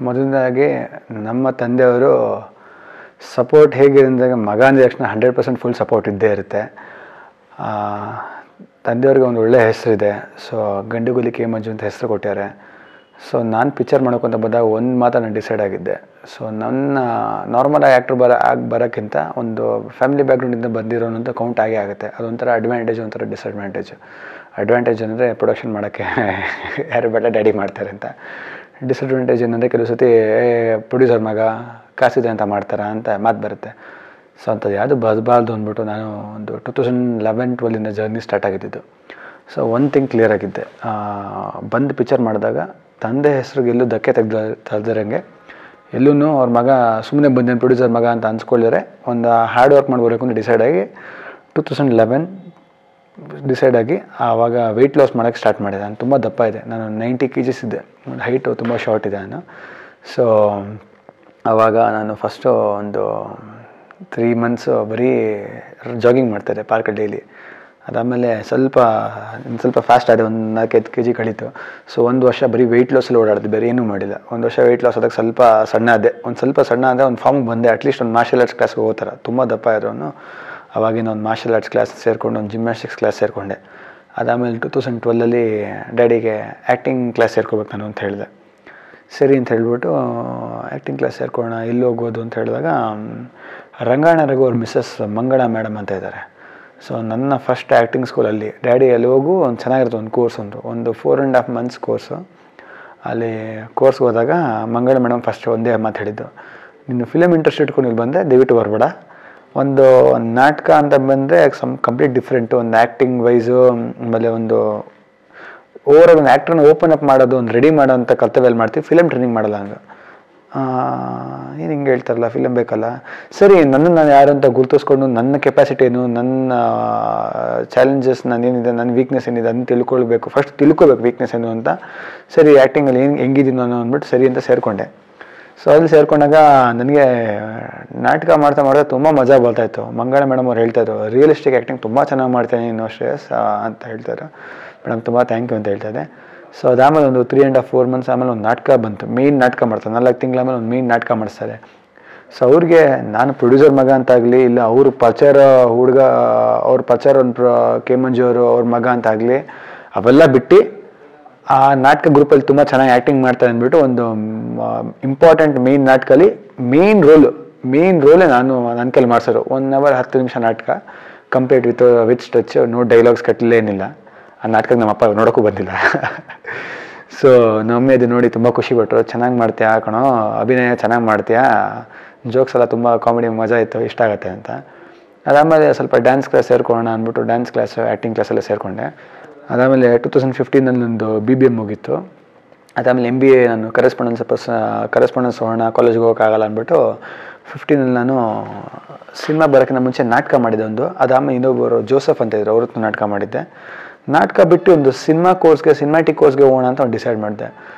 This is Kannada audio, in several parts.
ಮೊದಲನೇದಾಗಿ ನಮ್ಮ ತಂದೆಯವರು ಸಪೋರ್ಟ್ ಹೇಗಿದೆ ಅಂದಾಗ ಮಗ ಅಂದ ತಕ್ಷಣ 100% ಫುಲ್ ಸಪೋರ್ಟ್ ಇದ್ದೇ ಇರುತ್ತೆ. ತಂದೆಯವ್ರಿಗೆ ಒಂದು ಒಳ್ಳೆಯ ಹೆಸರಿದೆ. ಸೊ ಗಂಡುಗುಲಿ ಕೆ ಮಂಜು ಅಂತ ಹೆಸರು ಕೊಟ್ಟಾರೆ. ಸೊ ನಾನು ಪಿಕ್ಚರ್ ಮಾಡೋಕ್ಕಂತ ಬಂದಾಗ ಒಂದು ಮಾತ್ರ ನಾನು ಡಿಸೈಡ್ ಆಗಿದ್ದೆ. ಸೊ ನನ್ನ ನಾರ್ಮಲಾಗಿ ಆ್ಯಕ್ಟ್ರ್ ಬರೋಕ್ಕಿಂತ ಒಂದು ಫ್ಯಾಮಿಲಿ ಬ್ಯಾಕ್ಗ್ರೌಂಡಿಂದ ಬಂದಿರೋನಂತ ಕೌಂಟ್ ಆಗೇ ಆಗುತ್ತೆ. ಅದೊಂಥರ ಅಡ್ವಾಂಟೇಜ್, ಒಂಥರ ಡಿಸಡ್ವಾಂಟೇಜು. ಅಡ್ವಾಂಟೇಜ್ ಅಂದರೆ ಪ್ರೊಡಕ್ಷನ್ ಮಾಡೋಕ್ಕೆ ಯಾರು ಬೇಡ ಡ್ಯಾಡಿ ಮಾಡ್ತಾರೆ ಅಂತ. ಡಿಸಡ್ವಾಂಟೇಜ್ ಏನಂದರೆ ಕೆಲವು ಸತಿ ಪ್ರೊಡ್ಯೂಸರ್ ಮಗ ಕಾಸಿದೆ ಅಂತ ಮಾಡ್ತಾರ ಅಂತ ಮಾತು ಬರುತ್ತೆ. ಸೊ ಅಂಥದ್ದು ಯಾವುದು ಬರಬಾರ್ದು ಅಂದ್ಬಿಟ್ಟು ನಾನು ಒಂದು 2011-12 ಜರ್ನಿ ಸ್ಟಾರ್ಟ್ ಆಗಿದ್ದು. ಸೊ ಒಂದು ಥಿಂಗ್ ಕ್ಲಿಯರ್ ಆಗಿದ್ದೆ, ಬಂದು ಪಿಕ್ಚರ್ ಮಾಡಿದಾಗ ತಂದೆ ಹೆಸ್ರಿಗೆ ಎಲ್ಲೂ ಧಕ್ಕೆ ತೆಗ್ದಿರಂಗೆ ಎಲ್ಲೂ ಅವ್ರ ಮಗ ಸುಮ್ಮನೆ ಬಂದೇನು ಪ್ರೊಡ್ಯೂಸರ್ ಮಗ ಅಂತ ಅನ್ಸ್ಕೊಳ್ಳಿದ್ರೆ ಒಂದು ಹಾರ್ಡ್ ವರ್ಕ್ ಮಾಡಬೇಕು ಅಂತ ಡಿಸೈಡ್ ಆಗಿ 2011 ಡಿಸೈಡ್ ಆಗಿ ಆವಾಗ ವೆಯ್ಟ್ ಲಾಸ್ ಮಾಡೋಕ್ಕೆ ಸ್ಟಾರ್ಟ್ ಮಾಡಿದೆ. ನಾನು ತುಂಬ ದಪ್ಪ ಇದೆ, ನಾನು 90 kgs ಇದ್ದೆ, ಹೈಟು ತುಂಬ ಶಾರ್ಟ್ ಇದೆ ನಾನು. ಸೊ ಆವಾಗ ನಾನು ಫಸ್ಟು ಒಂದು 3 months ಬರೀ ಜಾಗಿಂಗ್ ಮಾಡ್ತಾಯಿದ್ದೆ ಪಾರ್ಕಲ್ಲಿ ಡೈಲಿ. ಅದಾದಮೇಲೆ ಸ್ವಲ್ಪ ಫಾಸ್ಟ್ ಆದೆ, ಒಂದು 4-5 kg ಕಳೀತು. ಸೊ 1 ವರ್ಷ ಬರೀ ವೆಯ್ಟ್ ಲಾಸಲ್ಲಿ ಓಡಾಡಿದೆ, ಬೇರೆ ಏನೂ ಮಾಡಿಲ್ಲ. 1 ವರ್ಷ ವೆಯ್ಟ್ ಲಾಸ್ ಆದಾಗ ಸ್ವಲ್ಪ ಸಣ್ಣ ಆದೆ, ಒಂದು ಫಾರ್ಮಿಗೆ ಬಂದೆ. ಅಟ್ಲೀಸ್ಟ್ ಒಂದು ಮಾರ್ಷಲ್ ಆರ್ಟ್ಸ್ ಕ್ಲಾಸ್ಗೆ ಹೋಗ್ತಾರೆ, ತುಂಬ ದಪ್ಪ ಇರೋನು. ಅವಾಗಿನ ಒಂದು ಮಾರ್ಷಲ್ ಆರ್ಟ್ಸ್ ಕ್ಲಾಸ್ ಸೇರಿಕೊಂಡು ಒಂದು ಜಿಮ್ನಾಸ್ಟಿಕ್ಸ್ ಕ್ಲಾಸ್ ಸೇರಿಕೊಂಡೆ. ಅದಾದಮೇಲೆ 2012 ಡ್ಯಾಡಿಗೆ ಆ್ಯಕ್ಟಿಂಗ್ ಕ್ಲಾಸ್ ಸೇರ್ಕೋಬೇಕು ನಾನು ಅಂತ ಹೇಳಿದೆ. ಸರಿ ಅಂತ ಹೇಳ್ಬಿಟ್ಟು ಆ್ಯಕ್ಟಿಂಗ್ ಕ್ಲಾಸ್ ಸೇರ್ಕೊಳ್ಳೋಣ, ಎಲ್ಲಿ ಹೋಗೋದು ಅಂತ ಹೇಳಿದಾಗ ರಂಗಾಯಣ ರಘು ಅವ್ರ ಮಿಸ್ಸಸ್ ಮಂಗಳ ಮೇಡಮ್ ಅಂತ ಇದ್ದಾರೆ. ಸೊ ನನ್ನ ಫಸ್ಟ್ ಆ್ಯಕ್ಟಿಂಗ್ ಸ್ಕೂಲಲ್ಲಿ ಡ್ಯಾಡಿ ಅಲ್ಲಿ ಹೋಗು ಒಂದು ಚೆನ್ನಾಗಿರುತ್ತೆ ಒಂದು ಕೋರ್ಸ್, ಒಂದು 4.5 months ಕೋರ್ಸು. ಅಲ್ಲಿ ಕೋರ್ಸ್ಗೆ ಹೋದಾಗ ಮಂಗಳ ಮೇಡಮ್ ಫಸ್ಟ್ ಒಂದೇ ಮಾತು ಹೇಳಿದ್ದು, ನಿನ್ನ ಫಿಲಮ್ ಇಂಟ್ರೆಸ್ಟ್ ಇಟ್ಕೊಂಡು ಇಲ್ಲಿ ಬಂದೆ, ದಯವಿಟ್ಟು ಬರಬೇಡ. ಒಂದು ನಾಟಕ ಅಂತ ಬಂದರೆ ಕಂಪ್ಲೀಟ್ ಡಿಫ್ರೆಂಟು, ಒಂದು ಆ್ಯಕ್ಟಿಂಗ್ ವೈಸು, ಆಮೇಲೆ ಒಂದು ಓವರಾಲ್ ಒಂದು ಆ್ಯಕ್ಟ್ರನ್ನ ಓಪನ್ ಅಪ್ ಮಾಡೋದು, ಒಂದು ರೆಡಿ ಮಾಡೋ ಅಂಥ ಕರ್ತವ್ಯ ಮಾಡ್ತೀವಿ, ಫಿಲಮ್ ಟ್ರೈನಿಂಗ್ ಮಾಡಲ್ಲ ಹಂಗೆ. ಏನು ಹಿಂಗೆ ಹೇಳ್ತಾರಲ್ಲ, ಫಿಲಮ್ ಬೇಕಲ್ಲ. ಸರಿ, ನಾನು ಯಾರು ಅಂತ ಗುರುತಿಸ್ಕೊಂಡು ನನ್ನ ಕೆಪಾಸಿಟಿ ಏನು, ನನ್ನ ಚಾಲೆಂಜಸ್ ನಾನೇನಿದೆ, ನನ್ನ ವೀಕ್ನೆಸ್ ಏನಿದೆ ಅದನ್ನು ತಿಳ್ಕೊಳ್ಬೇಕು, ಫಸ್ಟ್ ತಿಳ್ಕೊಬೇಕು ವೀಕ್ನೆಸ್ ಏನು ಅಂತ. ಸರಿ, ಆ್ಯಕ್ಟಿಂಗಲ್ಲಿ ಹೆಂಗಿದ್ದೀನಿ ನಾನು ಅಂದ್ಬಿಟ್ಟು ಸರಿ ಅಂತ ಸೇರಿಕೊಂಡೆ. ಸೊ ಅಲ್ಲಿ ಸೇರಿಕೊಂಡಾಗ ನನಗೆ ನಾಟಕ ಮಾಡ್ತಾ ತುಂಬ ಮಜಾ ಬರ್ತಾಯಿತ್ತು. ಮಂಗಳ ಮೇಡಮ್ ಅವ್ರು ಹೇಳ್ತಾಯಿದ್ರು, ರಿಯಲಿಸ್ಟಿಕ್ ಆ್ಯಕ್ಟಿಂಗ್ ತುಂಬ ಚೆನ್ನಾಗಿ ಮಾಡ್ತೇನೆ ನೀನು ಶ್ರೇಯಸ್ ಅಂತ ಹೇಳ್ತಾರೆ. ಮೇಡಮ್ ತುಂಬ ಥ್ಯಾಂಕ್ ಯು ಅಂತ ಹೇಳ್ತಾಯಿದ್ದೆ. ಸೊ ಅದಾದಮೇಲೆ ಒಂದು 3.5-4 months ಆಮೇಲೆ ಒಂದು ನಾಟಕ ಬಂತು, ಮೇಯ್ನ್ ನಾಟಕ ಮಾಡ್ತಾರೆ. 4 ತಿಂಗಳ ಆಮೇಲೆ ಒಂದು ಮೇಯ್ನ್ ನಾಟಕ ಮಾಡಿಸ್ತಾರೆ. ಸೊ ಅವ್ರಿಗೆ ನಾನು ಪ್ರೊಡ್ಯೂಸರ್ ಮಗ ಅಂತಾಗಲಿ, ಇಲ್ಲ ಅವ್ರ ಪರಿಚಯ ಹುಡುಗ, ಅವ್ರ ಪರಿಚಯ ಒಂದು ಕೆ ಮಂಜು ಅವರು ಅವ್ರ ಮಗ ಅಂತಾಗಲಿ, ಅವೆಲ್ಲ ಬಿಟ್ಟು ಆ ನಾಟಕ ಗ್ರೂಪಲ್ಲಿ ತುಂಬ ಚೆನ್ನಾಗಿ ಆ್ಯಕ್ಟಿಂಗ್ ಮಾಡ್ತಾರೆ ಅಂದ್ಬಿಟ್ಟು ಒಂದು ಇಂಪಾರ್ಟೆಂಟ್ ಮೇಯ್ನ್ ನಾಟಕಲ್ಲಿ ಮೇಯ್ನ್ ರೋಲೇ ನನ್ನ ಕೈಲಿ ಮಾಡಿಸೋರು. 1 hour 10 ನಿಮಿಷ ನಾಟಕ, ಕಂಪ್ಲೀಟ್ ವಿತ್ ಸ್ಟಚ್, ನೋ ಡೈಲಾಗ್ಸ್ ಕಟ್ಟಲೇನಿಲ್ಲ. ಆ ನಾಟಕಕ್ಕೆ ನಮ್ಮಪ್ಪ ನೋಡೋಕ್ಕೂ ಬಂದಿಲ್ಲ. ಸೊ ನಮ್ಮೆ ಅದು ನೋಡಿ ತುಂಬ ಖುಷಿಪಟ್ಟರು, ಚೆನ್ನಾಗಿ ಮಾಡ್ತೀಯಾ ಕಣೋ, ಅಭಿನಯ ಚೆನ್ನಾಗಿ ಮಾಡ್ತೀಯಾ, ಜೋಕ್ಸ್ ಎಲ್ಲ ತುಂಬ ಕಾಮಿಡಿ ಮಜಾ ಇತ್ತು, ಇಷ್ಟ ಆಗುತ್ತೆ ಅಂತ. ಅದಾದಮೇಲೆ ಸ್ವಲ್ಪ ಡ್ಯಾನ್ಸ್ ಕ್ಲಾಸ್ ಸೇರ್ಕೊಳ್ಳೋಣ ಅಂದ್ಬಿಟ್ಟು ಡ್ಯಾನ್ಸ್ ಕ್ಲಾಸ್, ಆ್ಯಕ್ಟಿಂಗ್ ಕ್ಲಾಸೆಲ್ಲ ಸೇರಿಕೊಂಡೆ. ಅದಾದಮೇಲೆ 2015 ಒಂದು BBM ಮುಗೀತು. ಅದಾದಮೇಲೆ MBA ನಾನು ಕರೆಸ್ಪಾಂಡೆನ್ಸ್ ಹೋಗೋಣ, ಕಾಲೇಜ್ಗೆ ಹೋಗೋಕ್ಕಾಗಲ್ಲ ಅಂದ್ಬಿಟ್ಟು 15 ನಾನು ಸಿನಿಮಾ ಬರೋಕ್ಕಿಂತ ಮುಂಚೆ ನಾಟಕ ಮಾಡಿದ್ದೆ ಒಂದು. ಅದಾದಮೇಲೆ ಇನ್ನೊಬ್ಬರು ಜೋಸೆಫ್ ಅಂತ ಇದ್ರು, ಅವ್ರದ್ದು ನಾಟಕ ಮಾಡಿದ್ದೆ. ನಾಟಕ ಬಿಟ್ಟು ಒಂದು ಸಿನಿಮ್ಯಾಟಿಕ್ ಕೋರ್ಸ್ಗೆ ಹೋಗೋಣ ಅಂತ ಒಂದು ಡಿಸೈಡ್ ಮಾಡಿದೆ.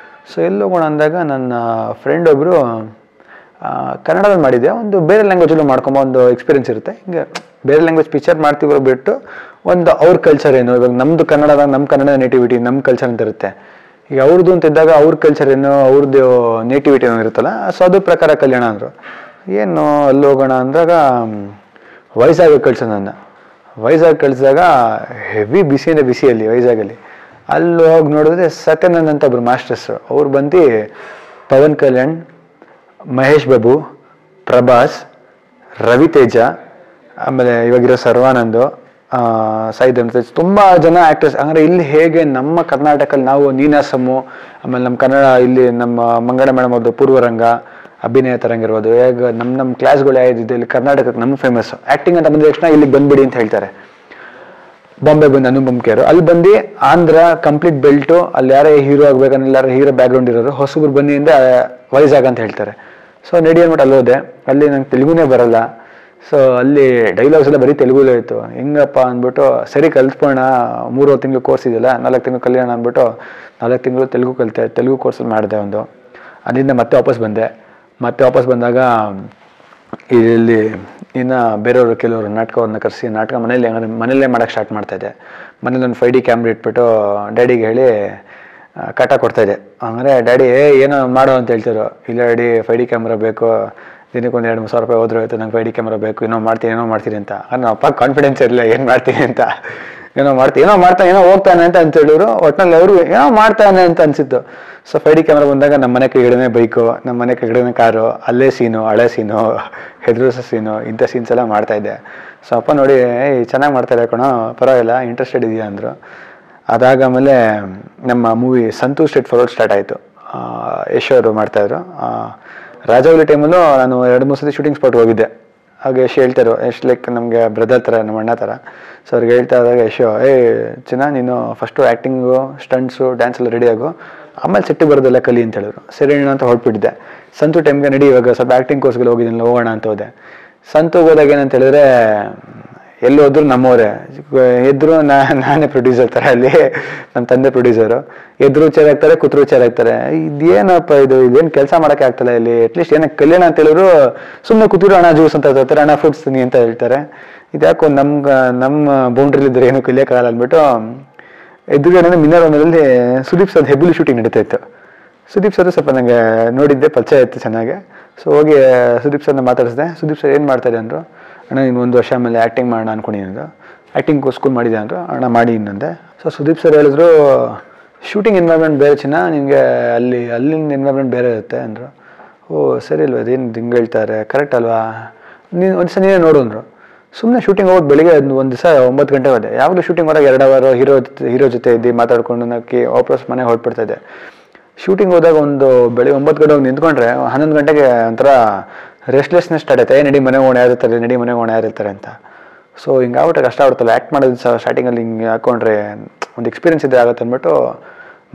ಸೊ ಎಲ್ಲಿ ಹೋಗೋಣ ಅಂದಾಗ ನನ್ನ ಫ್ರೆಂಡ್ ಒಬ್ಬರು ಕನ್ನಡದಲ್ಲಿ ಮಾಡಿದ್ದೆ, ಒಂದು ಬೇರೆ ಲ್ಯಾಂಗ್ವೇಜಲ್ಲೂ ಒಂದು ಎಕ್ಸ್ಪೀರಿಯನ್ಸ್ ಇರುತ್ತೆ. ಹಿಂಗೆ ಬೇರೆ ಲ್ಯಾಂಗ್ವೇಜ್ ಪಿಕ್ಚರ್ ಮಾಡ್ತೀವೋ ಬಿಟ್ಟು ಒಂದು ಅವ್ರ ಕಲ್ಚರ್ ಏನು, ಇವಾಗ ನಮ್ಮದು ಕನ್ನಡದಾಗ ನಮ್ಮ ಕನ್ನಡ ನೇಟಿವಿಟಿ, ನಮ್ಮ ಕಲ್ಚರ್ ಅಂತ ಇರುತ್ತೆ. ಈಗ ಅವ್ರದ್ದು ಅಂತ ಇದ್ದಾಗ ಅವ್ರ ಕಲ್ಚರ್ ಏನು, ಅವ್ರದ್ದು ನೇಟಿವಿಟಿ ಏನೋ ಇರುತ್ತಲ್ಲ. ಸೊ ಅದ್ರ ಪ್ರಕಾರ ಕಲ್ಯಾಣ ಅಂದರು. ಏನು ಅಲ್ಲಿ ಹೋಗೋಣ ಅಂದಾಗ ವೈಜಾಗ್ ಕಳಿಸಿದಾಗ ಹೆವಿ ಬಿಸಿಯಲ್ಲಿ ವೈಜಾಗಲ್ಲಿ ಅಲ್ಲಿ ಹೋಗಿ ನೋಡಿದ್ರೆ ಸತ್ಯನಂದ್ ಅಂತ ಒಬ್ರು ಮಾಸ್ಟರ್ಸ್, ಅವ್ರು ಬಂದು ಪವನ್ ಕಲ್ಯಾಣ್, ಮಹೇಶ್ ಬಾಬು, ಪ್ರಭಾಸ್, ರವಿ ತೇಜ, ಆಮೇಲೆ ಇವಾಗಿರೋ ಸರ್ವಾನಂದ್, ಸಾಯಿ ಧರ್ಮತೇಜ್, ತುಂಬ ಜನ ಆ್ಯಕ್ಟರ್ಸ್. ಅಂದರೆ ಇಲ್ಲಿ ಹೇಗೆ ನಮ್ಮ ಕರ್ನಾಟಕದಲ್ಲಿ ನಾವು ನೀನಾಸಮ್ಮು, ಆಮೇಲೆ ನಮ್ಮ ಕನ್ನಡ ಇಲ್ಲಿ ನಮ್ಮ ಮಂಗಳ ಮೇಡಮ್ ಅವ್ರದ್ದು ಪೂರ್ವರಂಗ, ಅಭಿನಯ ತರಂಗ ಇರ್ಬೋದು, ಹೇಗೆ ನಮ್ಮ ಕ್ಲಾಸ್ಗಳು ಯಾವ್ದಿದೆ ಇಲ್ಲಿ ಕರ್ನಾಟಕಕ್ಕೆ ನಮ್ಮ ಫೇಮಸ್ ಆ್ಯಕ್ಟಿಂಗ್ ಅಂತ ಬಂದ ತಕ್ಷಣ ಇಲ್ಲಿಗೆ ಬಂದ್ಬಿಡಿ ಅಂತ ಹೇಳ್ತಾರೆ. ಬಾಂಬೆ ಬಂದು ಅನುಪಮ್ ಖೇರ್, ಅಲ್ಲಿ ಬಂದು ಆಂಧ್ರ ಕಂಪ್ಲೀಟ್ ಬೆಲ್ಟು, ಅಲ್ಲಿ ಯಾರೇ ಹೀರೋ ಆಗ್ಬೇಕಂದ್ರೆ ಎಲ್ಲರೂ ಹೀರೋ ಬ್ಯಾಕ್ಗ್ರೌಂಡ್ ಇರೋರು, ಹೊಸಬ್ರು ಬಂದಿಯಿಂದ ವೈಜಾಗ್ ಅಂತ ಹೇಳ್ತಾರೆ. ಸೊ ನಡಿ ಅಂದ್ಬಿಟ್ಟು ಅಲ್ಲಿ ಹೋದೆ. ಅಲ್ಲಿ ನಂಗೆ ತೆಲುಗುನೇ ಬರಲ್ಲ. ಸೊ ಅಲ್ಲಿ ಡೈಲಾಗ್ಸ್ ಎಲ್ಲ ಬರೀ ತೆಲುಗುಲೇ ಇತ್ತು. ಹಿಂಗಪ್ಪ ಅಂದ್ಬಿಟ್ಟು ಸರಿ ಕಲ್ತ್ಕೊಳ್ಳೋಣ, 3 ತಿಂಗಳು ಕೋರ್ಸ್ ಇದೆಯಲ್ಲ, 4 ತಿಂಗಳು ಕಲ್ಯಾಣ ಅಂದ್ಬಿಟ್ಟು 4 ತಿಂಗಳು ತೆಲುಗು ಕಲಿತೆ. ತೆಲುಗು ಕೋರ್ಸಲ್ಲಿ ಮಾಡಿದೆ ಒಂದು. ಅಲ್ಲಿಂದ ಮತ್ತೆ ವಾಪಸ್ ಬಂದಾಗ ಇಲ್ಲಿ ಇನ್ನು ಬೇರೆಯವರು ಕೆಲವರು ನಾಟಕವನ್ನು ಕರೆಸಿ ನಾಟಕ ಮನೇಲೇ ಮಾಡೋಕ್ಕೆ ಸ್ಟಾರ್ಟ್ ಮಾಡ್ತಾಯಿದ್ದೆ. ಮನೇಲಿ ಒಂದು 5D ಕ್ಯಾಮ್ರಾ ಇಟ್ಬಿಟ್ಟು ಡ್ಯಾಡಿಗೆ ಹೇಳಿ ಕಾಟ ಕೊಡ್ತಾಯಿದ್ದೆ. ಅಂದರೆ ಡ್ಯಾಡಿ ಏನೋ ಮಾಡೋ ಅಂತ ಹೇಳ್ತಿದ್ರು. ಇಲ್ಲ ಡ್ಯಾಡಿ 5D ಕ್ಯಾಮ್ರಾ ಬೇಕು, ದಿನಕ್ಕೆ ಒಂದು 2-3 ಸಾವಿರ ರೂಪಾಯಿ ಹೋದ್ರೂ ಆಯಿತು, ನಂಗೆ 5D ಕ್ಯಾಮ್ರಾ ಬೇಕು, ಏನೋ ಮಾಡ್ತೀನಿ ಅಂತ. ನಮ್ಮ ಅಪ್ಪ ಕಾನ್ಫಿಡೆನ್ಸ್ ಇರಲಿಲ್ಲ ಏನು ಮಾಡ್ತೀನಿ ಅಂತ. ಏನೋ ಹೋಗ್ತಾನೆ ಅಂತ ಹೇಳಿದ್ರು. ಒಟ್ಟಿನಲ್ಲಿ ಅವರು ಏನೋ ಮಾಡ್ತಾನೆ ಅಂತ ಅನಿಸಿತ್ತು. ಸೊ 5D ಕ್ಯಾಮ್ರಾ ಬಂದಾಗ ನಮ್ಮ ಮನೆ ಕೆಳಗಡೆ ಬೈಕು, ನಮ್ಮ ಮನೆ ಕೆಳಗಡೆ ಕಾರು, ಅಲ್ಲೇ ಸೀನು, ಹಳೆ ಸೀನು, ಹೆದರಿಸೋ ಸೀನು, ಇಂಥ ಸೀನ್ಸ್ ಎಲ್ಲ ಮಾಡ್ತಾಯಿದ್ದೆ. ಸೊ ಅಪ್ಪ ನೋಡಿ ಚೆನ್ನಾಗಿ ಮಾಡ್ತಾರೆ ಕಣೋ, ಪರವಾಗಿಲ್ಲ, ಇಂಟ್ರೆಸ್ಟೆಡ್ ಇದೆಯಾ ಅಂದರು. ಅದಾಗಮೇಲೆ ನಮ್ಮ ಮೂವಿ ಸಂತೂ ಸ್ಟ್ರೇಟ್ ಫಾರ್ವರ್ಡ್ ಸ್ಟಾರ್ಟ್ ಆಯಿತು. ಯಶ್ ಅವರು ಮಾಡ್ತಾಯಿದ್ರು. ರಾಜವಲಿ ಟೈಮಲ್ಲೂ ನಾನು 2-3 ಸತಿ ಶೂಟಿಂಗ್ ಸ್ಪಾಟ್ ಹೋಗಿದ್ದೆ. ಆಗ ಯಶ್ ಹೇಳ್ತಾರೋ, ಯಶ್ ಲೈಕ್ ನಮಗೆ ಬ್ರದರ್ ಥರ, ನಮ್ಮ ಅಣ್ಣ ಥರ. ಸೊ ಅವ್ರಿಗೆ ಹೇಳ್ತಾ ಇದ್ದಾಗ ಯಶ್, ಚಿನ್ನ ನೀನು ಫಸ್ಟು ಆ್ಯಕ್ಟಿಂಗು, ಸ್ಟಂಟ್ಸು, ಡ್ಯಾನ್ಸ್ ಎಲ್ಲ ರೆಡಿ ಆಗು, ಆಮೇಲೆ ಸೆಟ್ಟಿಗೆ ಬರೋದೆಲ್ಲ ಕಲಿ ಅಂತ ಹೇಳಿದ್ರು. ಸರಿ ಅಣ್ಣ ಅಂತ ಹೊರಟ್ಬಿಟ್ಟಿದ್ದೆ. ಸಂತು ಟೈಮ್ಗೆ ನಡಿ ಇವಾಗ ಸ್ವಲ್ಪ ಆ್ಯಕ್ಟಿಂಗ್ ಕೋರ್ಸ್ಗೆಲ್ಲ ಹೋಗಿದ್ದೀನಿ, ಹೋಗೋಣ ಅಂತ ಹೋದೆ. ಸಂತುಗೆ ಹೋದಾಗ ಏನಂತ ಹೇಳಿದ್ರೆ ಎಲ್ಲಿ ಹೋದ್ರು ನಮ್ಮವರೇ ಎದ್ರು. ನಾನೇ ಪ್ರೊಡ್ಯೂಸರ್ ಥರ, ಅಲ್ಲಿ ನಮ್ಮ ತಂದೆ ಪ್ರೊಡ್ಯೂಸರು. ಎದ್ರು ಚೇರ್ ಆಗ್ತಾರೆ, ಕೂತ್ರು ಚೇರ್ ಆಗ್ತಾರೆ. ಇದೇನಪ್ಪ ಇದೇನು ಕೆಲಸ ಮಾಡೋಕ್ಕೆ ಆಗ್ತಲ್ಲ ಇಲ್ಲಿ, ಅಟ್ಲೀಸ್ಟ್ ಏನಕ್ಕೆ ಕಲ್ಯಾಣ ಅಂತ ಹೇಳಿದ್ರು ಸುಮ್ಮನೆ ಕೂತಿರು, ಅಣ್ಣ ಜ್ಯೂಸ್ ಅಂತ ಹೇಳ್ತಾರೆ, ಅಣ್ಣ ಫ್ರೂಟ್ಸ್ ತಿನ್ನಿ ಅಂತ ಹೇಳ್ತಾರೆ. ಇದ್ಯಾಕೋ ನಮ್ಮ ಬೌಂಡ್ರಿಲಿದ್ರೆ ಏನು ಕಲಿಯೋಕ್ಕಾಗಲ್ಲ ಅಂದ್ಬಿಟ್ಟು ಎದುರುಗಡೆ ಮಿನ್ನರದಲ್ಲಿ ಸುದೀಪ್ ಸರ್ ಹೆಬ್ಬುಲಿ ಶೂಟಿಂಗ್ ನಡೀತಾ ಇತ್ತು. ಸುದೀಪ್ ಸರ್ ಸ್ವಲ್ಪ ನನಗೆ ನೋಡಿದ್ದೆ, ಪರಿಚಯ ಇತ್ತು ಚೆನ್ನಾಗೆ. ಸೊ ಹೋಗಿ ಸುದೀಪ್ ಸರ್ನ ಮಾತಾಡಿಸಿದೆ. ಸುದೀಪ್ ಸರ್ ಏನು ಮಾಡ್ತಾರೆ ಅಂದರು. ಅಣ್ಣ ನೀನು 1 ವರ್ಷ ಆಮೇಲೆ ಆ್ಯಕ್ಟಿಂಗ್ ಮಾಡೋಣ ಅಂದ್ಕೊಂಡಿದ್ದು, ಆ್ಯಕ್ಟಿಂಗ್ ಸ್ಕೂಲ್ ಮಾಡಿದೆ ಅಂದರು. ಅಣ್ಣ ಮಾಡಿ ಇನ್ನೊಂದೆ. ಸೊ ಸುದೀಪ್ ಸರ್ ಹೇಳಿದ್ರು, ಶೂಟಿಂಗ್ ಎನ್ವೈರ್ಮೆಂಟ್ ಬೇರೆ ಚಿನ್ನ, ನಿನಗೆ ಅಲ್ಲಿನ ಎನ್ವೈರ್ಮೆಂಟ್ ಬೇರೆ ಇರುತ್ತೆ ಅಂದರು. ಓ ಸರಿ ಅಲ್ವಾ, ಅದೇನು ಹಿಂಗೆ ಹೇಳ್ತಾರೆ, ಕರೆಕ್ಟ್ ಅಲ್ವಾ, ನೀನು ಒಂದು ಸಲ ನೀನೇ ನೋಡು ಅಂದರು. ಸುಮ್ಮನೆ ಶೂಟಿಂಗ್ ಹೋಗೋದು ಬೆಳಿಗ್ಗೆ ಒಂದು ದಿವಸ 9 ಗಂಟೆ ಹೋದೆ. ಯಾವಾಗಲೂ ಶೂಟಿಂಗ್ ಹೊರಗೆ 2 ಅವರ್ ಹೀರೋ ಜೊತೆ ಇದ್ದು ಮಾತಾಡ್ಕೊಂಡು ನಾಕಿ ವಾಪಸ್ ಮನೆಗೆ ಹೊರಟ್ಬಿಡ್ತಾಯಿದ್ದೆ. ಶೂಟಿಂಗ್ ಹೋದಾಗ ಬೆಳಿಗ್ಗೆ 9 ಗಂಟೆ ಹೋಗಿ ನಿಂತ್ಕೊಂಡ್ರೆ 11 ಗಂಟೆಗೆ ಒಂಥರ ರೆಸ್ಟ್ಲೆಸ್ನೆಸ್ ಸ್ಟಾರ್ಟ್ ಆಯ್ತು. ನಡಿ ಮನೆಗೆ ಓಣೆ ಯಾರಿರ್ತಾರೆ ಅಂತ. ಸೊ ಹಿಂಗಾಗ್ಬಿಟ್ರೆ ಕಷ್ಟ ಆಗ್ಬಿಡ್ತಲ್ಲ ಆ್ಯಕ್ಟ್ ಮಾಡೋದು. ಸ್ಟಾರ್ಟಿಂಗಲ್ಲಿ ಹಿಂಗೆ ಹಾಕ್ಕೊಂಡ್ರೆ ಒಂದು ಎಕ್ಸ್ಪೀರಿಯನ್ಸ್ ಇದೆ ಆಗುತ್ತೆ ಅಂದ್ಬಿಟ್ಟು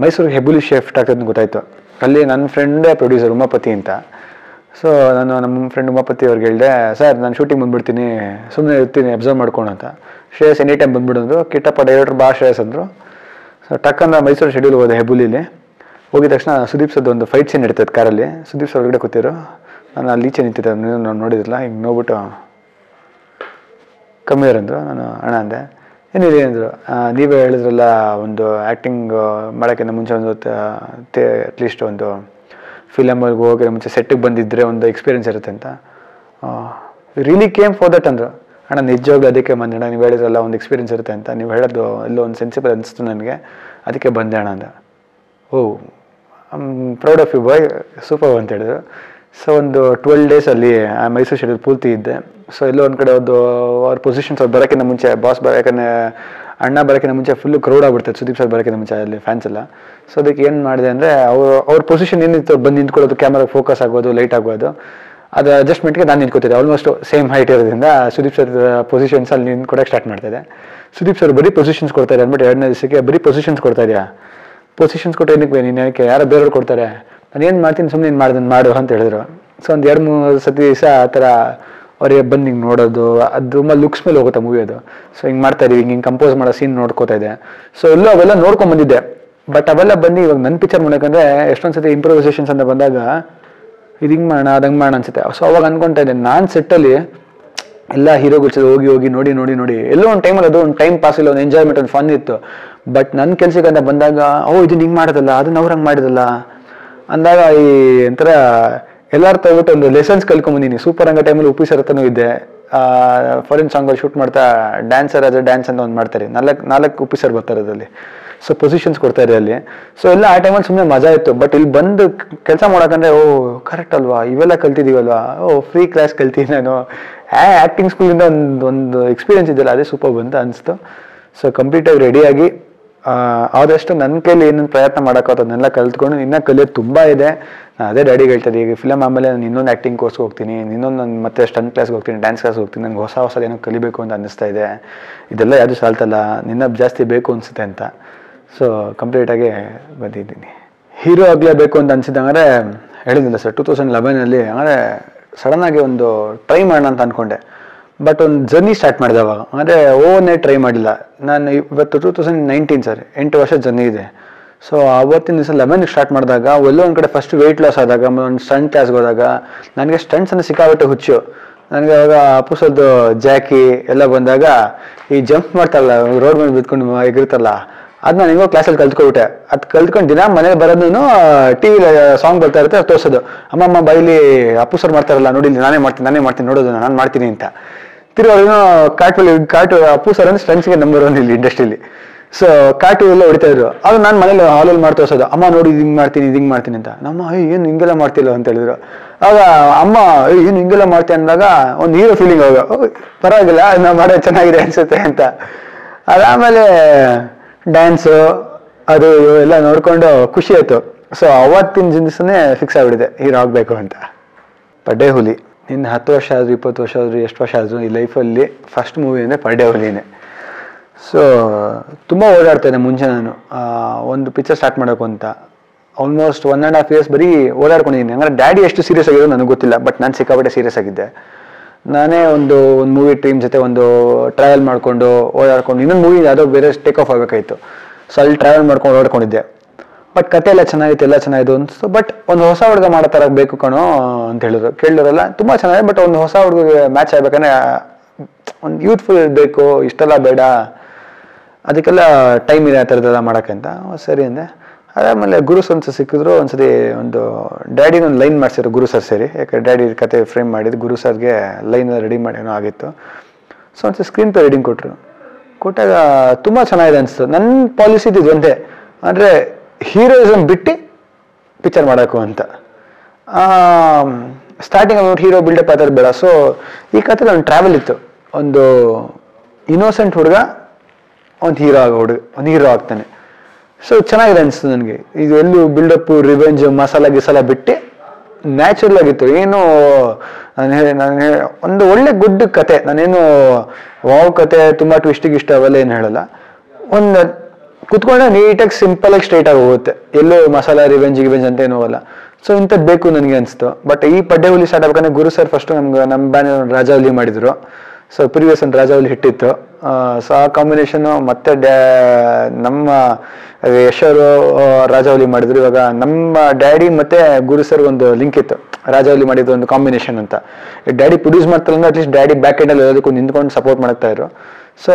ಮೈಸೂರಿಗೆ ಹೆಬ್ಬುಲಿ ಶಿಫ್ಟ್ ಆಗ್ತದೆ ಅಂತ ಗೊತ್ತಾಯಿತು. ಅಲ್ಲಿ ನನ್ನ ಫ್ರೆಂಡೇ ಪ್ರೊಡ್ಯೂಸರ್ ಉಮಾಪತಿ ಅಂತ. ಸೊ ನಾನು ನಮ್ಮ ಫ್ರೆಂಡ್ ಉಮಾಪತಿ ಅವ್ರಿಗೆ ಹೇಳಿದೆ, ಸರ್ ನಾನು ಶೂಟಿಂಗ್ ಬಂದುಬಿಡ್ತೀನಿ, ಸುಮ್ಮನೆ ಇರ್ತೀನಿ ಅಬ್ಸರ್ವ್ ಮಾಡ್ಕೊಂಡು ಅಂತ. ಶ್ರೇಯಸ್ ಎನಿ ಟೈಮ್ ಬಂದುಬಿಡೋದು, ಕಿಟ್ಟಪ್ಪ ಡೈರೆಕ್ಟರ್ ಬಾ ಶ್ರೇಯಸ್ ಅಂದರು. ಸೊ ಟಕ್ಕಂದ ಮೈಸೂರು ಶೆಡ್ಯೂಲ್ ಹೋದೆ. ಹೆಬ್ಬುಲಿಲಿ ಹೋಗಿದ ತಕ್ಷಣ ಸುದೀಪ್ ಸರ್ದು ಒಂದು ಫೈಟ್ ಸೀನ್ ನಡೀತದೆ ಕಾರಲ್ಲಿ. ಸುದೀಪ್ ಸರ್ ಹೊರಗಡೆ ಕೂತಿರು, ನಾನು ಅಲ್ಲಿ ಈಚೆ ನಿಂತಿದ್ದೆ, ನಾನು ನೋಡಿದ್ರಲ್ಲ, ಹಿಂಗೆ ನೋಡ್ಬಿಟ್ಟು ಕಮ್ಮಿ ಅಂದರು. ನಾನು ಅಣ್ಣ ಅಂದೆ. ಏನಿದೆ ಅಂದರು. ನೀವೇ ಹೇಳಿದ್ರಲ್ಲ ಒಂದು ಆ್ಯಕ್ಟಿಂಗ್ ಮಾಡೋಕ್ಕಿಂತ ಮುಂಚೆ ಒಂದು ಅಟ್ಲೀಸ್ಟ್ ಒಂದು ಫಿಲಮ್ಗೆ ಹೋಗಿ ಮುಂಚೆ ಸೆಟ್ಟಿಗೆ ಬಂದಿದ್ದರೆ ಒಂದು ಎಕ್ಸ್ಪೀರಿಯನ್ಸ್ ಇರುತ್ತೆ ಅಂತ. ರಿಯಲಿ ಕೇಮ್ ಫಾರ್ ದಟ್ ಅಂದರು. ಅಣ್ಣ ನಿಜವಾಗ್ಲೂ ಅದಕ್ಕೆ ಬಂದೆ ಅಣ್ಣ, ನೀವು ಹೇಳಿದ್ರಲ್ಲ ಒಂದು ಎಕ್ಸ್ಪೀರಿಯನ್ಸ್ ಇರುತ್ತೆ ಅಂತ, ನೀವು ಹೇಳೋದು ಎಲ್ಲೋ ಒಂದು ಸೆನ್ಸಿಬಲ್ ಅನಿಸ್ತು ನನಗೆ, ಅದಕ್ಕೆ ಬಂದೆ ಅಣ್ಣ ಅಂದ. Oh proud of you boy, super ಅಂತ ಹೇಳಿದ್ರು. ಸೊ ಒಂದು 12 ಡೇಸ್ ಅಲ್ಲಿ ಮೈಸೂರು ಶೆಡ್ಯೂಲ್ ಪೂರ್ತಿ ಇದ್ದೆ. ಸೊ ಎಲ್ಲೋ ಒಂದು ಕಡೆ ಅವ್ರ ಪೊಸಿಷನ್ಸ್ ಅವ್ರು ಬರೋಕ್ಕಿಂತ ಮುಂಚೆ, ಬಾಸ್ ಬರೋಕ್ಕಿಂತ ಅಣ್ಣ ಬರೋಕ್ಕಿಂತ ಮುಂಚೆ ಫುಲ್ಲು ಕ್ರೌಡ್ ಆಗ್ಬಿಡ್ತಾರೆ ಸುದೀಪ್ ಸರ್ ಬರೋಕ್ಕಿಂತ ಮುಂಚೆ ಅಲ್ಲಿ ಫ್ಯಾನ್ಸ್ ಎಲ್ಲ. ಸೊ ಅದಕ್ಕೆ ಏನು ಮಾಡಿದೆ ಅಂದರೆ ಅವ್ರ ಪೊಸಿಷನ್ ಏನಿತ್ತು ಬಂದು ನಿಂತ್ಕೊಳ್ಳೋದು, ಕ್ಯಾಮ್ರಾಗೆ ಫೋಕಸ್ ಆಗೋದು, ಲೈಟ್ ಆಗೋದು, ಅದು ಅಡ್ಜಸ್ಟ್ಮೆಂಟ್ಗೆ ನಾನು ನಿಂತ್ಕೋತಿದ್ದೆ. ಆಲ್ಮೋಸ್ಟ್ ಸೇಮ್ ಹೈಟ್ ಇರೋದ್ರಿಂದ ಸುದೀಪ್ ಸರ್ ಪೊಸಿಷನ್ಸ್ ಅಲ್ಲಿ ನಿಂತ್ಕೊಡೋಕೆ ಸ್ಟಾರ್ಟ್ ಮಾಡ್ತಾಯಿದ್ದೆ. ಸುದೀಪ್ ಸರ್ ಬರೀ ಪೊಸಿಷನ್ಸ್ ಕೊಡ್ತಾರೆ ಅಂದ್ಬಿಟ್ಟು 2ನೇ ದಿವಸಕ್ಕೆ ಬರೀ ಪೊಸಿಷನ್ಸ್ ಕೊಡ್ತಾ ಇದೆಯಾ, ಪೊಸಿಷನ್ಸ್ ಕೊಟ್ಟು ಏನಕ್ಕೆ ನೀನು ಏನಕ್ಕೆ, ಯಾರೋ ಬೇರೆಯವ್ರು ಕೊಡ್ತಾರೆ, ನಾನು ಏನು ಮಾಡ್ತೀನಿ ಸುಮ್ಮನೆ ನೀನು ಮಾಡ್ದನ್ನು ಮಾಡು ಅಂತ ಹೇಳಿದ್ರು. ಸೊ ಒಂದು 2-3 ಸತಿ ದಿವಸ ಆ ಥರ ಅವ್ರಿಗೆ ಬಂದು ಹಿಂಗೆ ನೋಡೋದು, ಅದು ಲುಕ್ಸ್ ಮೇಲೆ ಹೋಗುತ್ತೆ ಮೂವಿ ಅದು. ಸೊ ಹಿಂಗೆ ಮಾಡ್ತಾ ಇದೀವಿ, ಹಿಂಗೆ ಕಂಪೋಸ್ ಮಾಡೋ ಸೀನ್ ನೋಡ್ಕೋತಾ ಇದೆ. ಸೊ ಅವೆಲ್ಲ ನೋಡ್ಕೊಂಬಂದಿದ್ದೆ. ಬಟ್ ಅವೆಲ್ಲ ಬಂದು ಇವಾಗ ನನ್ನ ಪಿಕ್ಚರ್ ಮಾಡೋಕ್ಕಂದ್ರೆ ಎಷ್ಟೊಂದು ಸತಿ ಇಂಪ್ರೂವೈಸೇಷನ್ಸ್ ಅಂತ ಬಂದಾಗ ಇದು ಹಿಂಗೆ ಮಾಡೋಣ ಅದಂಗೆ ಮಾಡೋಣ ಅನ್ಸುತ್ತೆ. ಸೊ ಅವಾಗ ಅನ್ಕೊತಾ ಇದ್ದೆ ನಾನು ಸೆಟ್ಟಲ್ಲಿ ಎಲ್ಲ ಹೀರೋಗಳ ಜೊತೆ ಹೋಗಿ ನೋಡಿ ಎಲ್ಲೋ ಒಂದು ಟೈಮಲ್ಲಿ ಅದು ಒಂದು ಟೈಮ್ ಪಾಸ್ ಇಲ್ಲ, ಒಂದು ಎಂಜಾಯ್ಮೆಂಟ್, ಒಂದು ಫನ್ ಇತ್ತು. ಬಟ್ ನನ್ನ ಕೆಲ್ಸಕ್ಕೆ ಅಂತ ಬಂದಾಗ ಇದನ್ನು ಹಿಂಗೆ ಮಾಡೋದಲ್ಲ, ಅದನ್ನ ಅವ್ರು ಹಂಗೆ ಮಾಡಿದಲ್ಲ ಅಂದಾಗ ಈ ಒಂಥರ ಎಲ್ಲರೂ ತಗೊಬಿಟ್ಟು ಒಂದು ಲೆಸನ್ಸ್ ಕಲ್ಕೊಂಬಂದಿನಿ. ಸೂಪರ್ ಹಂಗ ಟೈಮಲ್ಲಿ ಉಪ್ಪಿ ಸರ್ ಹತ್ರನೂ ಇದ್ದೆ. ಫಾರಿನ್ ಸಾಂಗಲ್ಲಿ ಶೂಟ್ ಮಾಡ್ತಾ ಡ್ಯಾನ್ಸರ್ ಆಸ್ ಡ್ಯಾನ್ಸ್ ಅಂತ ಒಂದು ಮಾಡ್ತಾರೆ, 4 ಉಪ್ಪಿ ಸರ್ ಬರ್ತಾರೆ ಅದರಲ್ಲಿ. ಸೊ ಪೊಸಿಷನ್ಸ್ ಕೊಡ್ತಾರೆ ಅಲ್ಲಿ. ಸೊ ಎಲ್ಲ ಆ ಟೈಮಲ್ಲಿ ಸುಮ್ಮನೆ ಮಜಾ ಇತ್ತು. ಬಟ್ ಇಲ್ಲಿ ಬಂದು ಕೆಲಸ ಮಾಡೋಕಂದ್ರೆ ಕರೆಕ್ಟ್ ಅಲ್ವಾ, ಇವೆಲ್ಲ ಕಲ್ತಿದ್ದೀವಲ್ವಾ, ಫ್ರೀ ಕ್ಲಾಸ್ ಕಲ್ತೀನಿ ನಾನು. ಆ್ಯಕ್ಟಿಂಗ್ ಸ್ಕೂಲಿಂದ ಒಂದು ಎಕ್ಸ್ಪೀರಿಯನ್ಸ್ ಇದೆಯಲ್ಲ, ಅದೇ ಸೂಪರ್ ಅಂತ ಅನಿಸ್ತು. ಸೊ ಕಂಪ್ಲೀಟಾಗಿ ರೆಡಿಯಾಗಿ ಆದಷ್ಟು ನನ್ನ ಕೈಲಿ ಏನೇನು ಪ್ರಯತ್ನ ಮಾಡೋಕ್ಕಾಗುತ್ತೆ ಅದನ್ನೆಲ್ಲ ಕಲ್ತ್ಕೊಂಡು ಇನ್ನೂ ಕಲಿಯೋದು ತುಂಬ ಇದೆ. ನಾನು ಅದೇ ಡ್ಯಾಡಿಗೆ ಹೇಳ್ತಾರೆ, ಈಗ ಫಿಲಮ್ ಆಮೇಲೆ ನಾನು ಇನ್ನೊಂದು ಆ್ಯಕ್ಟಿಂಗ್ ಕೋರ್ಸ್ಗೆ ಹೋಗ್ತೀನಿ, ನಾನು ಮತ್ತೆ ಸ್ಟಂಟ್ ಕ್ಲಾಸ್ಗೆ ಹೋಗ್ತೀನಿ, ಡ್ಯಾನ್ಸ್ ಕ್ಲಾಸ್ಗೆ ಹೋಗ್ತೀನಿ, ನನಗೆ ಹೊಸ ಏನೋ ಕಲಿಬೇಕು ಅಂತ ಅನ್ನಿಸ್ತಾ ಇದೆ. ಇದೆಲ್ಲ ಯಾವುದು ಸಾಲ್ತಲ್ಲ, ನಿನ್ನ ಜಾಸ್ತಿ ಬೇಕು ಅನಿಸುತ್ತೆ ಅಂತ. ಸೊ ಕಂಪ್ಲೀಟಾಗಿ ಬಂದಿದ್ದೀನಿ. ಹೀರೋ ಆಗಲೇಬೇಕು ಅಂತ ಅನಿಸಿದಂದರೆ ಹೇಳಿದ್ದಿಲ್ಲ ಸರ್, 2011 ಅಂದರೆ ಸಡನ್ನಾಗಿ ಒಂದು ಟ್ರೈ ಮಾಡೋಣ ಅಂತ ಅಂದ್ಕೊಂಡೆ. ಬಟ್ ಒಂದು ಜರ್ನಿ ಸ್ಟಾರ್ಟ್ ಮಾಡಿದೆ ಅವಾಗ. ಅಂದರೆ ಓವರ್ನೈಟ್ ಟ್ರೈ ಮಾಡಿಲ್ಲ ನಾನು. ಇವತ್ತು 2019 ಸರ್, 8 ವರ್ಷ ಜರ್ನಿ ಇದೆ. ಸೊ ಆವತ್ತಿನ ದಿವಸ 11ಗೆ ಸ್ಟಾರ್ಟ್ ಮಾಡಿದಾಗ ಎಲ್ಲೋ ಒಂದು ಕಡೆ ಫಸ್ಟ್ ವೆಯ್ಟ್ ಲಾಸ್ ಆದಾಗ, ಒಂದು ಸ್ಟಂಟ್ ಕ್ಲಾಸ್ಗೆ ಹೋದಾಗ ನನಗೆ ಸ್ಟಂಟ್ಸ್ ಅಂದರೆ ಸಿಕ್ಕಾಬಿಟ್ಟೆ ಹುಚ್ಚು. ನನಗೆ ಅವಾಗ ಅಪ್ಪುಸದ್ದು ಜಾಕಿ ಎಲ್ಲ ಬಂದಾಗ ಈ ಜಂಪ್ ಮಾಡ್ತಾರಲ್ಲ ರೋಡ್ ಮೇಲೆ ಬಿದ್ಕೊಂಡು ಎಗಿರ್ತಾರಲ್ಲ, ಅದು ನಾನು ಹೆಂಗೋ ಕ್ಲಾಸಲ್ಲಿ ಕಲ್ತ್ಕೊಬಿಟ್ಟೆ. ಅದು ಕಲ್ತ್ಕೊಂಡು ದಿನ ಮನೇಲಿ ಬರೋದು ಟಿ ವಿಲಿ ಸಾಂಗ್ ಬರ್ತಾ ಇರುತ್ತೆ, ಅದು ತೋರಿಸೋದು. ಅಮ್ಮ ಬೈಲಿ ಅಪ್ಪು ಸರ್ ಮಾಡ್ತಾರಲ್ಲ ನೋಡಿ, ನಾನೇ ಮಾಡ್ತೀನಿ ನೋಡೋದು, ನಾನು ಮಾಡ್ತೀನಿ ಅಂತ. ತಿರುಗಿ ಕಾಟು ಅಪ್ಪು ಸರ್ ಅಂದ್ರೆ ಫ್ರೆಂಡ್ಸ್ಗೆ ನಂಬರ್ 1 ಇಲ್ಲಿ ಇಂಡಸ್ಟ್ರಿಯಲ್ಲಿ. ಸೊ ಕಾಟು ಎಲ್ಲ ಹೊಡಿತಾ ಇದ್ರು. ಅದು ನಾನು ಮನೇಲಿ ಹಾಲಲ್ಲಿ ಮಾಡಿ ತೋರಿಸೋದು, ಅಮ್ಮ ನೋಡಿ ಹಿಂಗೆ ಮಾಡ್ತೀನಿ ಅಂತ. ನಮ್ಮ ಏನು ಹಿಂಗೆಲ್ಲ ಮಾಡ್ತಿಲ್ಲ ಅಂತ ಹೇಳಿದ್ರು. ಆಗ ಅಮ್ಮ ಏನು ಹಿಂಗೆಲ್ಲ ಮಾಡ್ತೀನಿ ಅಂದಾಗ ಒಂದು ಹೀರೋ ಫೀಲಿಂಗ್ ಆಗ, ಪರವಾಗಿಲ್ಲ ನಾವು ಮಾಡೋದು ಚೆನ್ನಾಗಿದೆ ಅನ್ಸುತ್ತೆ ಅಂತ. ಅದಾದಮೇಲೆ ಡ್ಯಾನ್ಸು ಅದು ಎಲ್ಲ ನೋಡಿಕೊಂಡು ಖುಷಿ ಆಯಿತು. ಸೊ ಅವತ್ತಿನ ದಿವಸನೇ ಫಿಕ್ಸ್ ಆಗಿಬಿಟ್ಟಿದೆ ಹೀರೋ ಆಗಬೇಕು ಅಂತ. ಪಡ್ಡೆ ಹುಲಿ ಇನ್ನು 10 ವರ್ಷ ಆದರೂ 20 ವರ್ಷ ಆದರೂ ಎಷ್ಟು ವರ್ಷ ಆದರೂ ಈ ಲೈಫಲ್ಲಿ ಫಸ್ಟ್ ಮೂವಿ ಅಂದರೆ ಪಡ್ಡೆ ಹುಲಿನೇ. ಸೊ ತುಂಬ ಓಡಾಡ್ತಾಯಿದ್ದೆ ಮುಂಚೆ. ನಾನು ಒಂದು ಪಿಕ್ಚರ್ ಸ್ಟಾರ್ಟ್ ಮಾಡೋಕು ಅಂತ ಆಲ್ಮೋಸ್ಟ್ 1.5 years ಬರೀ ಓಡಾಡ್ಕೊಂಡಿದ್ದೀನಿ. ಹಂಗಾರೆ ಡ್ಯಾಡಿ ಎಷ್ಟು ಸೀರಿಯಸ್ ಆಗಿರೋ ನನಗೆ ಗೊತ್ತಿಲ್ಲ, ಬಟ್ ನಾನು ಸಿಕ್ಕಾಪಟ್ಟೆ ಸೀರಿಯಸ್ ಆಗಿದ್ದೆ. ನಾನೇ ಒಂದು ಮೂವಿ ಟೀಮ್ ಜೊತೆ ಒಂದು ಟ್ರಾವೆಲ್ ಮಾಡಿಕೊಂಡು ಓಡಾಡ್ಕೊಂಡು, ಇನ್ನೊಂದು ಮೂವಿ ಯಾವುದೋ ಬೇರೆ ಟೇಕ್ ಆಫ್ ಆಗಬೇಕಾಯಿತು. ಸೊ ಅಲ್ಲಿ ಟ್ರಾವೆಲ್ ಮಾಡ್ಕೊಂಡು ಓಡಾಡ್ಕೊಂಡಿದ್ದೆ. ಬಟ್ ಕತೆ ಎಲ್ಲ ಚೆನ್ನಾಗಿತ್ತು, ಎಲ್ಲ ಚೆನ್ನಾಗಿತ್ತು ಅನಿಸ್ತು. ಬಟ್ ಒಂದು ಹೊಸ ಹುಡುಗ ಮಾಡೋ ಥರ ಬೇಕು ಕಣೋ ಅಂತ ಹೇಳಿದ್ರು. ಕೇಳಿದ್ರಲ್ಲ ತುಂಬ ಚೆನ್ನಾಗಿದೆ, ಬಟ್ ಒಂದು ಹೊಸ ಹುಡುಗ ಮ್ಯಾಚ್ ಆಗ್ಬೇಕಂದ್ರೆ ಒಂದು ಯೂತ್ಫುಲ್ ಇರಬೇಕು, ಇಷ್ಟೆಲ್ಲ ಬೇಡ, ಅದಕ್ಕೆಲ್ಲ ಟೈಮ್ ಇದೆ ಆ ಥರದ್ದೆಲ್ಲ ಮಾಡೋಕ್ಕೆ ಅಂತ. ಸರಿ ಅಂದೆ. ಅದಾದಮೇಲೆ ಗುರು ಸರ್ ಸಿಕ್ಕಿದ್ರು. ಒಂದ್ಸತಿ ಒಂದು ಡ್ಯಾಡಿನ ಒಂದು ಲೈನ್ ಮಾಡಿಸಿದ್ರು ಗುರು ಸರ್ ಸೇರಿ. ಯಾಕೆ ಡ್ಯಾಡಿ ಕತೆ ಫ್ರೇಮ್ ಮಾಡಿದ್ದು ಗುರು ಸರ್ಗೆ ಲೈನ್ ರೆಡಿ ಮಾಡೇನೋ ಆಗಿತ್ತು. ಸೊ ಒಂದ್ಸತಿ ಸ್ಕ್ರೀನ್ ಪೇ ರೀಡಿಂಗ್ ಕೊಟ್ಟಾಗ ತುಂಬ ಚೆನ್ನಾಗಿದೆ ಅನಿಸ್ತು. ನನ್ನ ಪಾಲಿಸಿ ಇದ್ದಿದ್ದು ಒಂದೇ, ಅಂದರೆ ಹೀರೋಯಿಸಮ್ ಬಿಟ್ಟು ಪಿಕ್ಚರ್ ಮಾಡೋಕು ಅಂತ. ಸ್ಟಾರ್ಟಿಂಗ್ ಹೀರೋ ಬಿಲ್ಡಪ್ ಆ ಥರ ಬೇಡ. ಸೊ ಈ ಕಥೆಲಿ ಒಂದು ಟ್ರಾವೆಲ್ ಇತ್ತು. ಒಂದು ಇನ್ನೋಸೆಂಟ್ ಹುಡುಗ ಒಂದು ಹೀರೋ ಆಗ್ತಾನೆ. ಸೊ ಚೆನ್ನಾಗಿದೆ ಅನಿಸ್ತು ನನಗೆ. ಇದು ಎಲ್ಲೂ ಬಿಲ್ಡಪ್ಪು ರಿವೆಂಜ್ ಮಸಾಲ ಗಿಸಾಲ ಬಿಟ್ಟು ನ್ಯಾಚುರಲ್ ಆಗಿತ್ತು. ಏನು ನಾನು ಒಂದು ಒಳ್ಳೆ ಗುಡ್ ಕತೆ, ನಾನೇನು ವಾವ್ ಕತೆ ತುಂಬ ಟ್ವಿಸ್ಟಿಗೆ ಇಷ್ಟ ಅವೆಲ್ಲ ಏನು ಹೇಳಲ್ಲ. ಒಂದು ಕುತ್ಕೊಂಡ್ರೆ ನೀಟಾಗಿ ಸಿಂಪಲಾಗಿ ಸ್ಟ್ರೈಟಾಗಿ ಹೋಗುತ್ತೆ, ಎಲ್ಲೋ ಮಸಾಲ ರಿವೆಂಜ್ ಅಂತ ಏನೂ ಅಲ್ಲ. ಸೊ ಇಂಥದ್ದು ಬೇಕು ನನಗೆ ಅನಿಸ್ತು. ಬಟ್ ಈ ಪಡ್ಡೆ ಹುಲಿ ಸ್ಟಾರ್ಟ್ ಆಗ್ಬೇಕಂದ್ರೆ ಗುರು ಸರ್ ಫಸ್ಟು ನಮ್ಮ ಬ್ಯಾನರ್ ರಾಜಾವಲಿ ಮಾಡಿದ್ರು. ಸೊ ಪ್ರೀವಿಯಸ್ ಒಂದು ರಾಜಾವಲಿ ಹಿಟ್ಟಿತ್ತು. ಸೊ ಆ ಕಾಂಬಿನೇಷನ್ನು ಮತ್ತೆ ನಮ್ಮ ಯಶರು ರಾಜಾವಲಿ ಮಾಡಿದ್ರು. ಇವಾಗ ನಮ್ಮ ಡ್ಯಾಡಿ ಮತ್ತೆ ಗುರು ಸರ್ ಒಂದು ಲಿಂಕ್ ಇತ್ತು, ರಾಜಾವಲಿ ಮಾಡಿದ್ದು ಒಂದು ಕಾಂಬಿನೇಷನ್ ಅಂತ. ಡ್ಯಾಡಿ ಪ್ರೊಡ್ಯೂಸ್ ಮಾಡ್ತಾರೆ ಅಂದ್ರೆ ಅಟ್ಲೀಸ್ಟ್ ಡ್ಯಾಡಿ ಬ್ಯಾಕ್ ಎಂಡಲ್ಲಿ ಎಲ್ಲದಕ್ಕೂ ನಿಂತ್ಕೊಂಡು ಸಪೋರ್ಟ್ ಮಾಡ್ತಾ ಇದ್ರು. ಸೊ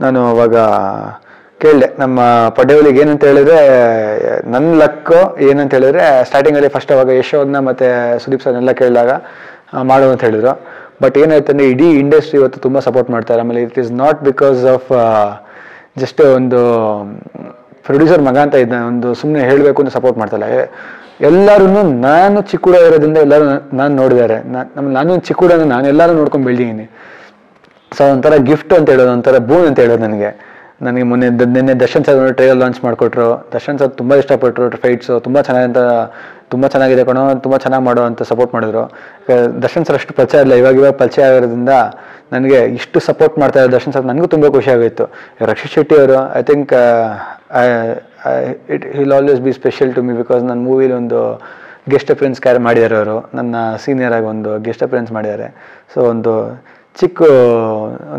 ನಾನು ಅವಾಗ ಕೇಳಿದೆ ನಮ್ಮ ಪಡ್ಡೆ ಹುಲಿಗೆ ಏನಂತ ಹೇಳಿದ್ರೆ, ನನ್ನ ಲಕ್ಕು ಏನಂತ ಹೇಳಿದ್ರೆ, ಸ್ಟಾರ್ಟಿಂಗಲ್ಲಿ ಫಸ್ಟ್ ಅವಾಗ ಯಶೋದನ್ನ ಮತ್ತೆ ಸುದೀಪ್ ಸರ್ನೆಲ್ಲ ಕೇಳಿದಾಗ ಮಾಡು ಅಂತ ಹೇಳಿದ್ರು. ಬಟ್ ಏನಾಯ್ತು ಅಂದರೆ ಇಡೀ ಇಂಡಸ್ಟ್ರಿ ಇವತ್ತು ತುಂಬ ಸಪೋರ್ಟ್ ಮಾಡ್ತಾರೆ. ಆಮೇಲೆ it is not because of just ಒಂದು ಪ್ರೊಡ್ಯೂಸರ್ ಮಗ ಅಂತ ಇದ್ದ ಒಂದು ಸುಮ್ಮನೆ ಹೇಳಬೇಕು ಅಂತ ಸಪೋರ್ಟ್ ಮಾಡ್ತಾಯಿಲ್ಲ. ಎಲ್ಲರೂ ನಾನು ಚಿಕ್ಕ ಹುಡುಗ ಇರೋದ್ರಿಂದ ಎಲ್ಲರೂ ನಾನು ನೋಡಿದ್ದಾರೆ. ನಾನು ಚಿಕ್ಕ ಹುಡುಗ, ನಾನು ಎಲ್ಲರೂ ನೋಡ್ಕೊಂಡು ಬೆಳೆದಿದ್ದೀನಿ. ಸೊ ಒಂಥರ ಗಿಫ್ಟ್ ಅಂತ ಹೇಳೋದು, ಒಂಥರ ಬೂನ್ ಅಂತ ಹೇಳೋದು ನನಗೆ ನಿನ್ನೆ ದರ್ಶನ್ ಸರ್ ಟ್ರೈಲರ್ ಲಾಂಚ್ ಮಾಡಿಕೊಟ್ರು. ದರ್ಶನ್ ಸರ್ ತುಂಬ ಇಷ್ಟಪಟ್ಟರು. ಫೈಟ್ಸು ತುಂಬ ಚೆನ್ನಾಗಿದೆ ಕಣೋ, ತುಂಬ ಚೆನ್ನಾಗಿ ಮಾಡೋ ಅಂತ ಸಪೋರ್ಟ್ ಮಾಡಿದ್ರು. ದರ್ಶನ್ ಸರ್ ಅಷ್ಟು ಪರಿಚಯ ಇಲ್ಲ, ಇವಾಗ ಪರಿಚಯ ಆಗಿರೋದ್ರಿಂದ ನನಗೆ ಇಷ್ಟು ಸಪೋರ್ಟ್ ಮಾಡ್ತಾ ಇದ್ದಾರೆ ದರ್ಶನ್ ಸರ್, ನನಗೂ ತುಂಬ ಖುಷಿ ಆಗೋಯಿತು. ರಕ್ಷಿತ್ ಶೆಟ್ಟಿ ಅವರು I think it will always be special to me because ನನ್ನ ಮೂವಿಲಿ ಒಂದು ಗೆಸ್ಟ್ ಅಪಿಯರೆನ್ಸ್ ಕ್ಯಾರಿ ಮಾಡಿದ್ದಾರೆ. ಅವರು ನನ್ನ ಸೀನಿಯರ್ ಆಗಿ ಒಂದು ಗೆಸ್ಟ್ ಅಪಿಯರೆನ್ಸ್ ಮಾಡಿದ್ದಾರೆ. ಸೊ ಒಂದು ಚಿಕ್ಕ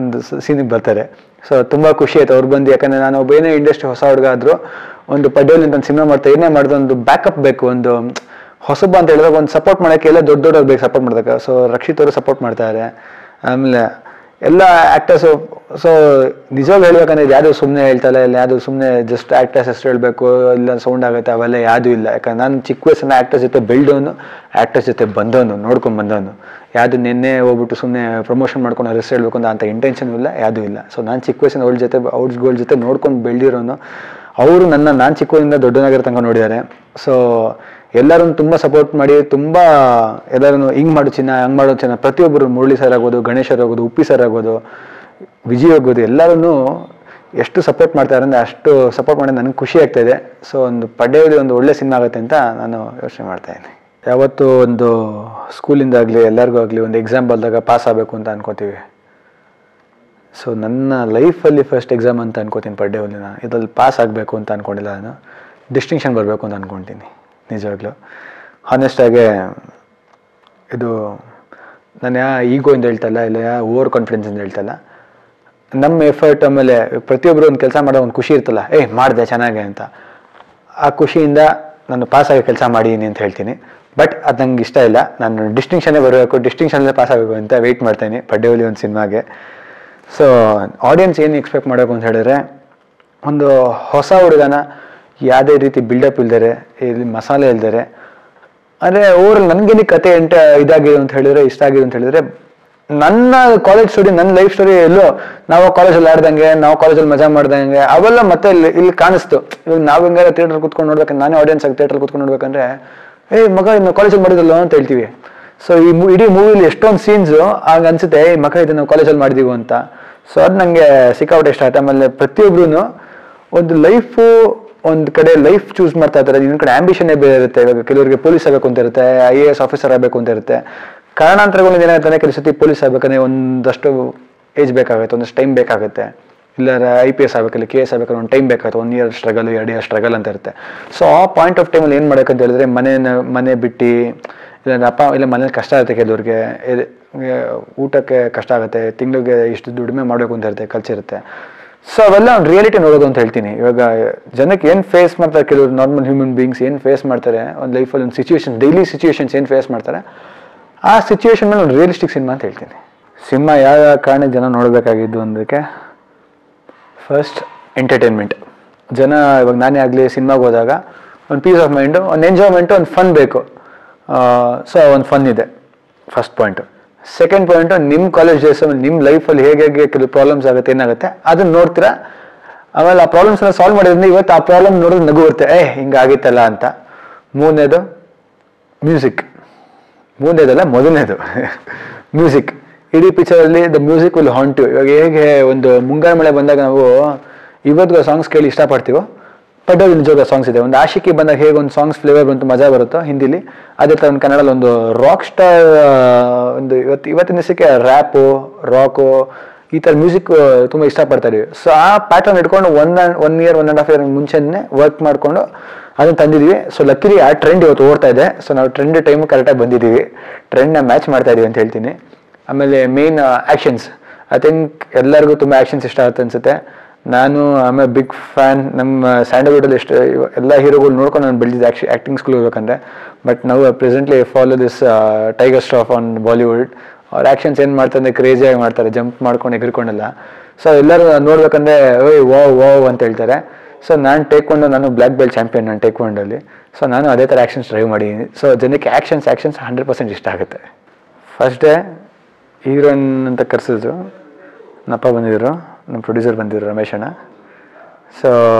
ಒಂದು ಸೀನಿಗೆ ಬರ್ತಾರೆ. ಸೊ ತುಂಬ ಖುಷಿ ಆಯ್ತು ಅವ್ರು ಬಂದು. ಯಾಕಂದರೆ ನಾನು ಒಬ್ಬ ಇಂಡಸ್ಟ್ರಿ ಹೊಸ ಹುಡುಗ ಆದರೂ ಒಂದು ಪಡ್ಡೆ ಹುಲಿ ಅಂತ ಒಂದು ಸಿನಿಮಾ ಮಾಡ್ತಾ ಏನೇ ಮಾಡಿದ್ರು ಒಂದು ಬ್ಯಾಕಪ್ ಬೇಕು, ಒಂದು ಹೊಸಬ ಅಂತ ಹೇಳಿದಾಗ ಒಂದು ಸಪೋರ್ಟ್ ಮಾಡೋಕ್ಕೆ ಎಲ್ಲ ದೊಡ್ಡವ್ರು ಬೇಕು ಸಪೋರ್ಟ್ ಮಾಡೋದಕ್ಕೆ. ಸೊ ರಕ್ಷಿತ್ ಅವರು ಸಪೋರ್ಟ್ ಮಾಡ್ತಾರೆ. ಆಮೇಲೆ ಎಲ್ಲ ಆ್ಯಕ್ಟರ್ಸು. ಸೊ ನಿಜವಾಗಿ ಹೇಳ್ಬೇಕಂದ್ರೆ ಇದು ಯಾವುದೂ ಸುಮ್ಮನೆ ಹೇಳ್ತಾಯಿಲ್ಲ, ಇಲ್ಲ ಯಾವುದೂ ಸುಮ್ಮನೆ ಜಸ್ಟ್ ಆ್ಯಕ್ಟರ್ಸ್ ಹೆಸರು ಹೇಳಬೇಕು, ಇಲ್ಲ ಸೌಂಡ್ ಆಗುತ್ತೆ, ಅವೆಲ್ಲ ಯಾವುದೂ ಇಲ್ಲ. ಯಾಕಂದ್ರೆ ನಾನು ಚಿಕ್ಕ ವಯಸ್ಸನ್ನ ಆ್ಯಕ್ಟರ್ಸ್ ಜೊತೆ ಬೆಳೆದವನು, ಆ್ಯಕ್ಟರ್ಸ್ ಜೊತೆ ಬಂದವನು, ನೋಡ್ಕೊಂಡು ಬಂದವನು. ಯಾವುದು ನಿನ್ನೆ ಹೋಗ್ಬಿಟ್ಟು ಸುಮ್ಮನೆ ಪ್ರಮೋಷನ್ ಮಾಡ್ಕೊಂಡು ಹೆಸರು ಹೇಳಬೇಕು ಅಂತ ಇಂಟೆನ್ಷನ್ ಇಲ್ಲ, ಯಾವುದೂ ಇಲ್ಲ. ಸೊ ನಾನು ಚಿಕ್ಕ ವಯಸ್ಸಿನ ಅವ್ರ ಜೊತೆ ನೋಡ್ಕೊಂಡು ಬೆಳೆದಿರೋನು. ಅವರು ನಾನು ಚಿಕ್ಕ ವಯಸ್ಸಿಂದ ದೊಡ್ಡನಾಗಿರೋ ತನಕ ನೋಡಿದ್ದಾರೆ. ಸೊ ಎಲ್ಲರೂ ತುಂಬ ಸಪೋರ್ಟ್ ಮಾಡಿ, ತುಂಬ ಎಲ್ಲರೂ ಹಿಂಗೆ ಮಾಡು ಚಿನ್ನ, ಹಂಗೆ ಮಾಡೋ ಚಿನ್ನ, ಪ್ರತಿಯೊಬ್ಬರು ಮುರಳಿ ಸರ್ ಆಗೋದು, ಗಣೇಶ್ ಸರ್ ಆಗೋದು, ಉಪ್ಪಿ ಸರ್ ಆಗೋದು, ವಿಜಯ್ ಆಗೋದು, ಎಲ್ಲರೂ ಎಷ್ಟು ಸಪೋರ್ಟ್ ಮಾಡ್ತಾರೆ ಅಂದರೆ ಅಷ್ಟು ಸಪೋರ್ಟ್ ಮಾಡಿ ನನಗೆ ಖುಷಿ ಆಗ್ತಾಯಿದೆ. ಸೊ ಒಂದು ಪಡ್ಡೆ ಹುಲಿ ಒಂದು ಒಳ್ಳೆ ಸಿನಿಮಾ ಆಗುತ್ತೆ ಅಂತ ನಾನು ಯೋಚನೆ ಮಾಡ್ತಾಯಿದ್ದೀನಿ. ಯಾವತ್ತೂ ಒಂದು ಸ್ಕೂಲಿಂದಾಗಲಿ ಎಲ್ಲರಿಗೂ ಆಗಲಿ ಒಂದು ಎಕ್ಸಾಮ್ ಬಂದಾಗ ಪಾಸ್ ಆಗಬೇಕು ಅಂತ ಅನ್ಕೋತೀವಿ. ಸೊ ನನ್ನ ಲೈಫಲ್ಲಿ ಫಸ್ಟ್ ಎಕ್ಸಾಮ್ ಅಂತ ಅನ್ಕೋತೀನಿ ಪಡ್ಡೆ ಹುಲಿನ. ಇದ್ರಲ್ಲಿ ಪಾಸ್ ಆಗಬೇಕು ಅಂತ ಅಂದ್ಕೊಂಡಿಲ್ಲ, ನಾನು ಡಿಸ್ಟಿಂಕ್ಷನ್ ಬರಬೇಕು ಅಂತ ಅಂದ್ಕೊತೀನಿ ನಿಜವಾಗ್ಲೂ. ಹಾನೆಸ್ಟಾಗೆ ಇದು ನಾನು ಈಗೋ ಇಂದ ಹೇಳ್ತಲ್ಲ, ಇಲ್ಲ ಓವರ್ ಕಾನ್ಫಿಡೆನ್ಸ್ ಇಂದ ಹೇಳ್ತಲ್ಲ. ನಮ್ಮ ಎಫರ್ಟ್, ಆಮೇಲೆ ಪ್ರತಿಯೊಬ್ಬರು ಒಂದು ಕೆಲಸ ಮಾಡೋ ಒಂದು ಖುಷಿ ಇರ್ತಲ್ಲ, ಮಾಡಿದೆ ಚೆನ್ನಾಗೆ ಅಂತ, ಆ ಖುಷಿಯಿಂದ ನಾನು ಪಾಸಾಗಿ ಕೆಲಸ ಮಾಡಿದ್ದೀನಿ ಅಂತ ಹೇಳ್ತೀನಿ. ಬಟ್ ಅದು ನಂಗೆ ಇಷ್ಟ ಇಲ್ಲ. ನಾನು ಡಿಸ್ಟಿಂಕ್ಷನ್ನೇ ಬರಬೇಕು, ಡಿಸ್ಟಿಂಕ್ಷನ್ಲೇ ಪಾಸ್ ಆಗಬೇಕು ಅಂತ ವೆಯ್ಟ್ ಮಾಡ್ತೀನಿ ಪಡ್ಡೆ ಹುಲಿ ಒಂದು ಸಿನಿಮಾಗೆ. ಸೊ ಆಡಿಯನ್ಸ್ ಏನು ಎಕ್ಸ್ಪೆಕ್ಟ್ ಮಾಡಬೇಕು ಅಂತ ಹೇಳಿದ್ರೆ, ಒಂದು ಹೊಸ ಹುಡುಗನ ಯಾವುದೇ ರೀತಿ ಬಿಲ್ಡಪ್ ಇಲ್ದರೆ ಇಲ್ಲಿ ಮಸಾಲೆ ಇಲ್ದರೆ ಅಂದರೆ ಓವರಲ್ಲಿ ನನಗೇನು ಕತೆ ಇದಾಗಿದೆ ಅಂತ ಹೇಳಿದ್ರೆ ಇಷ್ಟ ಆಗಿದೆ ಅಂತ ಹೇಳಿದ್ರೆ ನನ್ನ ಕಾಲೇಜ್ ಸ್ಟೋರಿ ನನ್ನ ಲೈಫ್ ಸ್ಟೋರಿ ಎಲ್ಲೋ ನಾವು ಕಾಲೇಜಲ್ಲಿ ಆಡ್ದಂಗೆ ನಾವು ಕಾಲೇಜಲ್ಲಿ ಮಜಾ ಮಾಡ್ದಂಗೆ ಅವೆಲ್ಲ ಮತ್ತೆ ಇಲ್ಲಿ ಕಾಣಿಸ್ತು. ಇವಾಗ ನಾವು ಹೆಂಗಾರ ಥಿಯೇಟರ್ ಕೂತ್ಕೊಂಡು ನೋಡ್ಬೇಕಂದ್ರೆ ನಾನೇ ಆಡಿಯನ್ಸ್ ಆಗಿ ಥಿಯೇಟರ್ ಕೂತ್ಕೊಂಡು ನೋಡ್ಬೇಕಂದ್ರೆ ಮಗ ಇನ್ನು ಕಾಲೇಜಲ್ಲಿ ಮಾಡಿದಲ್ಲ ಅಂತ ಹೇಳ್ತೀವಿ. ಸೊ ಈ ಇಡೀ ಮೂವಿಲಿ ಎಷ್ಟೊಂದು ಸೀನ್ಸು ಆಗ ಅನ್ಸುತ್ತೆ ಈ ಮಗ ಇದನ್ನು ನಾವು ಕಾಲೇಜಲ್ಲಿ ಮಾಡಿದೀವಿ ಅಂತ. ಸೊ ಅದು ನನಗೆ ಸಿಕ್ಕಾಪಟ್ಟೆ ಇಷ್ಟ ಆಯ್ತು. ಆಮೇಲೆ ಪ್ರತಿಯೊಬ್ರು ಒಂದು ಲೈಫು ಒಂದು ಕಡೆ ಲೈಫ್ ಚೂಸ್ ಮಾಡ್ತಾ ಇರ್ತಾರೆ, ಇನ್ನೊಂದು ಕಡೆ ಆಂಬಿಷನ್ನೇ ಬೇರೆ ಇರುತ್ತೆ. ಇವಾಗ ಕೆಲವರಿಗೆ ಪೊಲೀಸ್ ಆಗಬೇಕು ಅಂತ ಇರುತ್ತೆ, IAS ಆಫೀಸರ್ ಆಗಬೇಕು ಅಂತ ಇರುತ್ತೆ. ಕಾರಣಾಂತರಗಳಿಂದ ಏನಾಗ್ತಾನೆ ಕೆಲವು ಸತಿ ಪೊಲೀಸ್ ಆಗ್ಬೇಕಂದ್ರೆ ಒಂದಷ್ಟು ಏಜ್ ಬೇಕಾಗುತ್ತೆ, ಒಂದಷ್ಟು ಟೈಮ್ ಬೇಕಾಗುತ್ತೆ. ಇಲ್ಲ IPS ಆಗಬೇಕಲ್ಲ KS ಆಗಬೇಕಂದ್ರೆ ಒಂದು ಟೈಮ್ ಬೇಕಾಗುತ್ತೆ, 1 year ಸ್ಟ್ರಗಲ್ 2 year ಸ್ಟ್ರಗಲ್ ಅಂತ ಇರುತ್ತೆ. ಸೊ ಆ ಪಾಯಿಂಟ್ ಆಫ್ ಟೈಮಲ್ಲಿ ಏನು ಮಾಡೋಕ್ಕಂತ ಹೇಳಿದ್ರೆ ಮನೆ ಬಿಟ್ಟು ಇಲ್ಲ ಅಪ್ಪ ಇಲ್ಲ ಮನೇಲಿ ಕಷ್ಟ ಆಗುತ್ತೆ, ಕೆಲವ್ರಿಗೆ ಊಟಕ್ಕೆ ಕಷ್ಟ ಆಗುತ್ತೆ, ತಿಂಗಳಿಗೆ ಇಷ್ಟು ದುಡಿಮೆ ಮಾಡಬೇಕು ಅಂತ ಇರುತ್ತೆ, ಕಲ್ಸಿರುತ್ತೆ. ಸೊ ಅವೆಲ್ಲ ಒಂದು ರಿಯಾಲಿಟಿ ನೋಡೋದು ಅಂತ ಹೇಳ್ತೀನಿ. ಇವಾಗ ಜನಕ್ಕೆ ಏನು ಫೇಸ್ ಮಾಡ್ತಾರೆ, ಕೆಲವರು ನಾರ್ಮಲ್ ಹ್ಯೂಮನ್ ಬೀಯಿಂಗ್ಸ್ ಏನು ಫೇಸ್ ಮಾಡ್ತಾರೆ ಒಂದು ಲೈಫಲ್ಲಿ, ಒಂದು ಸಿಚುವೇಶನ್ ಡೈಲಿ ಸಿಚುವೇಶನ್ಸ್ ಏನು ಫೇಸ್ ಮಾಡ್ತಾರೆ, ಆ ಸಿಚುವೇಶನ್ ಮೇಲೆ ಒಂದು ರಿಯಲಿಸ್ಟಿಕ್ ಸಿನಿಮಾ ಅಂತ ಹೇಳ್ತೀನಿ. ಸಿನಿಮಾ ಯಾವ ಕಾರಣಕ್ಕೆ ಜನ ನೋಡಬೇಕಾಗಿದ್ದು ಅಂದಕ್ಕೆ, ಫಸ್ಟ್ ಎಂಟರ್ಟೈನ್ಮೆಂಟ್. ಜನ ಇವಾಗ ನಾನೇ ಆಗಲಿ ಸಿನಿಮಾಗೆ ಹೋದಾಗ ಒಂದು ಪೀಸ್ ಆಫ್ ಮೈಂಡು, ಒಂದು ಎಂಜಾಯ್ಮೆಂಟು, ಒಂದು ಫನ್ ಬೇಕು. ಸೊ ಒಂದು ಫನ್ ಇದೆ ಫಸ್ಟ್ ಪಾಯಿಂಟು. ಸೆಕೆಂಡ್ ಪಾಯಿಂಟು, ನಿಮ್ಮ ಕಾಲೇಜ್ ಡೇಸ್ ನಿಮ್ಮ ಲೈಫಲ್ಲಿ ಹೇಗೆ ಕೆಲವು ಪ್ರಾಬ್ಲಮ್ಸ್ ಆಗುತ್ತೆ, ಏನಾಗುತ್ತೆ ಅದನ್ನ ನೋಡ್ತೀರಾ. ಆಮೇಲೆ ಆ ಪ್ರಾಬ್ಲಮ್ಸ್ನ ಸಾಲ್ವ್ ಮಾಡಿದ್ರೆ ಇವತ್ತು ಆ ಪ್ರಾಬ್ಲಮ್ ನೋಡಿದ್ರೆ ನಗು ಬರುತ್ತೆ, ಹಿಂಗಾಗಿತ್ತಲ್ಲ ಅಂತ. ಮೂರನೇದು ಮ್ಯೂಸಿಕ್. ಮೂರನೇದಲ್ಲ ಮೊದಲನೇದು ಮ್ಯೂಸಿಕ್. ಇಡೀ ಪಿಕ್ಚರಲ್ಲಿ the music will haunt you. ಇವಾಗ ಹೇಗೆ ಒಂದು ಮುಂಗಾರು ಮಳೆ ಬಂದಾಗ ನಾವು ಇವತ್ತಿಗೂ ಸಾಂಗ್ಸ್ ಕೇಳಿ ಇಷ್ಟಪಡ್ತೀವೋ, ಪಡ್ಡಲ್ಲಿ ನಿಜವಾಗ ಸಾಂಗ್ಸ್ ಇದೆ. ಒಂದು ಆಶಿಕಿ ಬಂದಾಗ ಹೇಗೆ ಒಂದು ಸಾಂಗ್ಸ್ ಫ್ಲೇವರ್ ಬಂತು ಮಜಾ ಬರುತ್ತೋ ಹಿಂದಿಲಿ, ಅದೇ ಥರ ಒಂದು ಕನ್ನಡದಲ್ಲಿ ಒಂದು ರಾಕ್ ಸ್ಟಾರ್ ಒಂದು ಇವತ್ತಿನ ದಿವಸಕ್ಕೆ ರ್ಯಾಪು ರಾಕು ಈ ಥರ ಮ್ಯೂಸಿಕ್ ತುಂಬ ಇಷ್ಟಪಡ್ತಾ ಇದೀವಿ. ಸೊ ಆ ಪ್ಯಾಟರ್ನ್ ಇಟ್ಕೊಂಡು 1 year 1.5 year ಮುಂಚೆನೇ ವರ್ಕ್ ಮಾಡಿಕೊಂಡು ಅದನ್ನು ತಂದಿದ್ದೀವಿ. ಸೊ ಲಕ್ಕಿಲಿ ಆ ಟ್ರೆಂಡ್ ಇವತ್ತು ಓಡ್ತಾ ಇದೆ. ಸೊ ನಾವು ಟ್ರೆಂಡ್ ಟೈಮು ಕರೆಕ್ಟಾಗಿ ಬಂದಿದ್ದೀವಿ, ಟ್ರೆಂಡ್ನ ಮ್ಯಾಚ್ ಮಾಡ್ತಾ ಇದೀವಿ ಅಂತ ಹೇಳ್ತೀನಿ. ಆಮೇಲೆ ಮೇನ್ ಆ್ಯಕ್ಷನ್ಸ್. ಐ ಥಿಂಕ್ ಎಲ್ಲರಿಗೂ ತುಂಬ ಆ್ಯಕ್ಷನ್ಸ್ ಇಷ್ಟ ಆಗುತ್ತೆ ಅನಿಸುತ್ತೆ. ನಾನು ಆಮೇಲೆ ಬಿಗ್ ಫ್ಯಾನ್. ನಮ್ಮ ಸ್ಯಾಂಡಲ್ವುಡಲ್ಲಿ ಎಷ್ಟು ಎಲ್ಲ ಹೀರೋಗಳು ನೋಡ್ಕೊಂಡು ನಾನು ಬೆಳೆದಿದ್ದೆ ಆ್ಯಕ್ಟಿಂಗ್ ಸ್ಕೂಲ್ ಹೋಗ್ಬೇಕಂದ್ರೆ. ಬಟ್ ನಾವು presently follow this tiger Shroff on Bollywood. ಅವ್ರ ಆ್ಯಕ್ಷನ್ಸ್ ಏನು ಮಾಡ್ತಾರೆ ಕ್ರೇಜಿಯಾಗಿ ಮಾಡ್ತಾರೆ, ಜಂಪ್ ಮಾಡ್ಕೊಂಡು ಎಗರ್ಕೊಂಡೆಲ್ಲ. ಸೊ ಎಲ್ಲರೂ ನೋಡ್ಬೇಕಂದ್ರೆ ಓಯ್ ವಾವ್ ಅಂತ ಹೇಳ್ತಾರೆ. ಸೊ ನಾನು ಟೇಕ್ಕೊಂಡು ನಾನು ಬ್ಲ್ಯಾಕ್ ಬೆಲ್ಟ್ ಚಾಂಪಿಯನ್ ನಾನು ಟೇಕ್ಕೊಂಡಲ್ಲಿ. ಸೊ ನಾನು ಅದೇ ಥರ ಆ್ಯಕ್ಷನ್ಸ್ ಟ್ರೈ ಮಾಡಿದ್ದೀನಿ. ಸೊ ಜನಕ್ಕೆ ಆ್ಯಕ್ಷನ್ಸ್ 100% ಇಷ್ಟ ಆಗುತ್ತೆ. ಫಸ್ಟ್ ಡೇ ಹೀರೋಯಿನ್ ಅಂತ ಕರೆಸಿದ್ರು, ನಪ್ಪ ಬಂದಿದ್ರು, ನಮ್ಮ ಪ್ರೊಡ್ಯೂಸರ್ ಬಂದಿದ್ರು ರಮೇಶ್ ಅಣ್ಣ. ಸೊ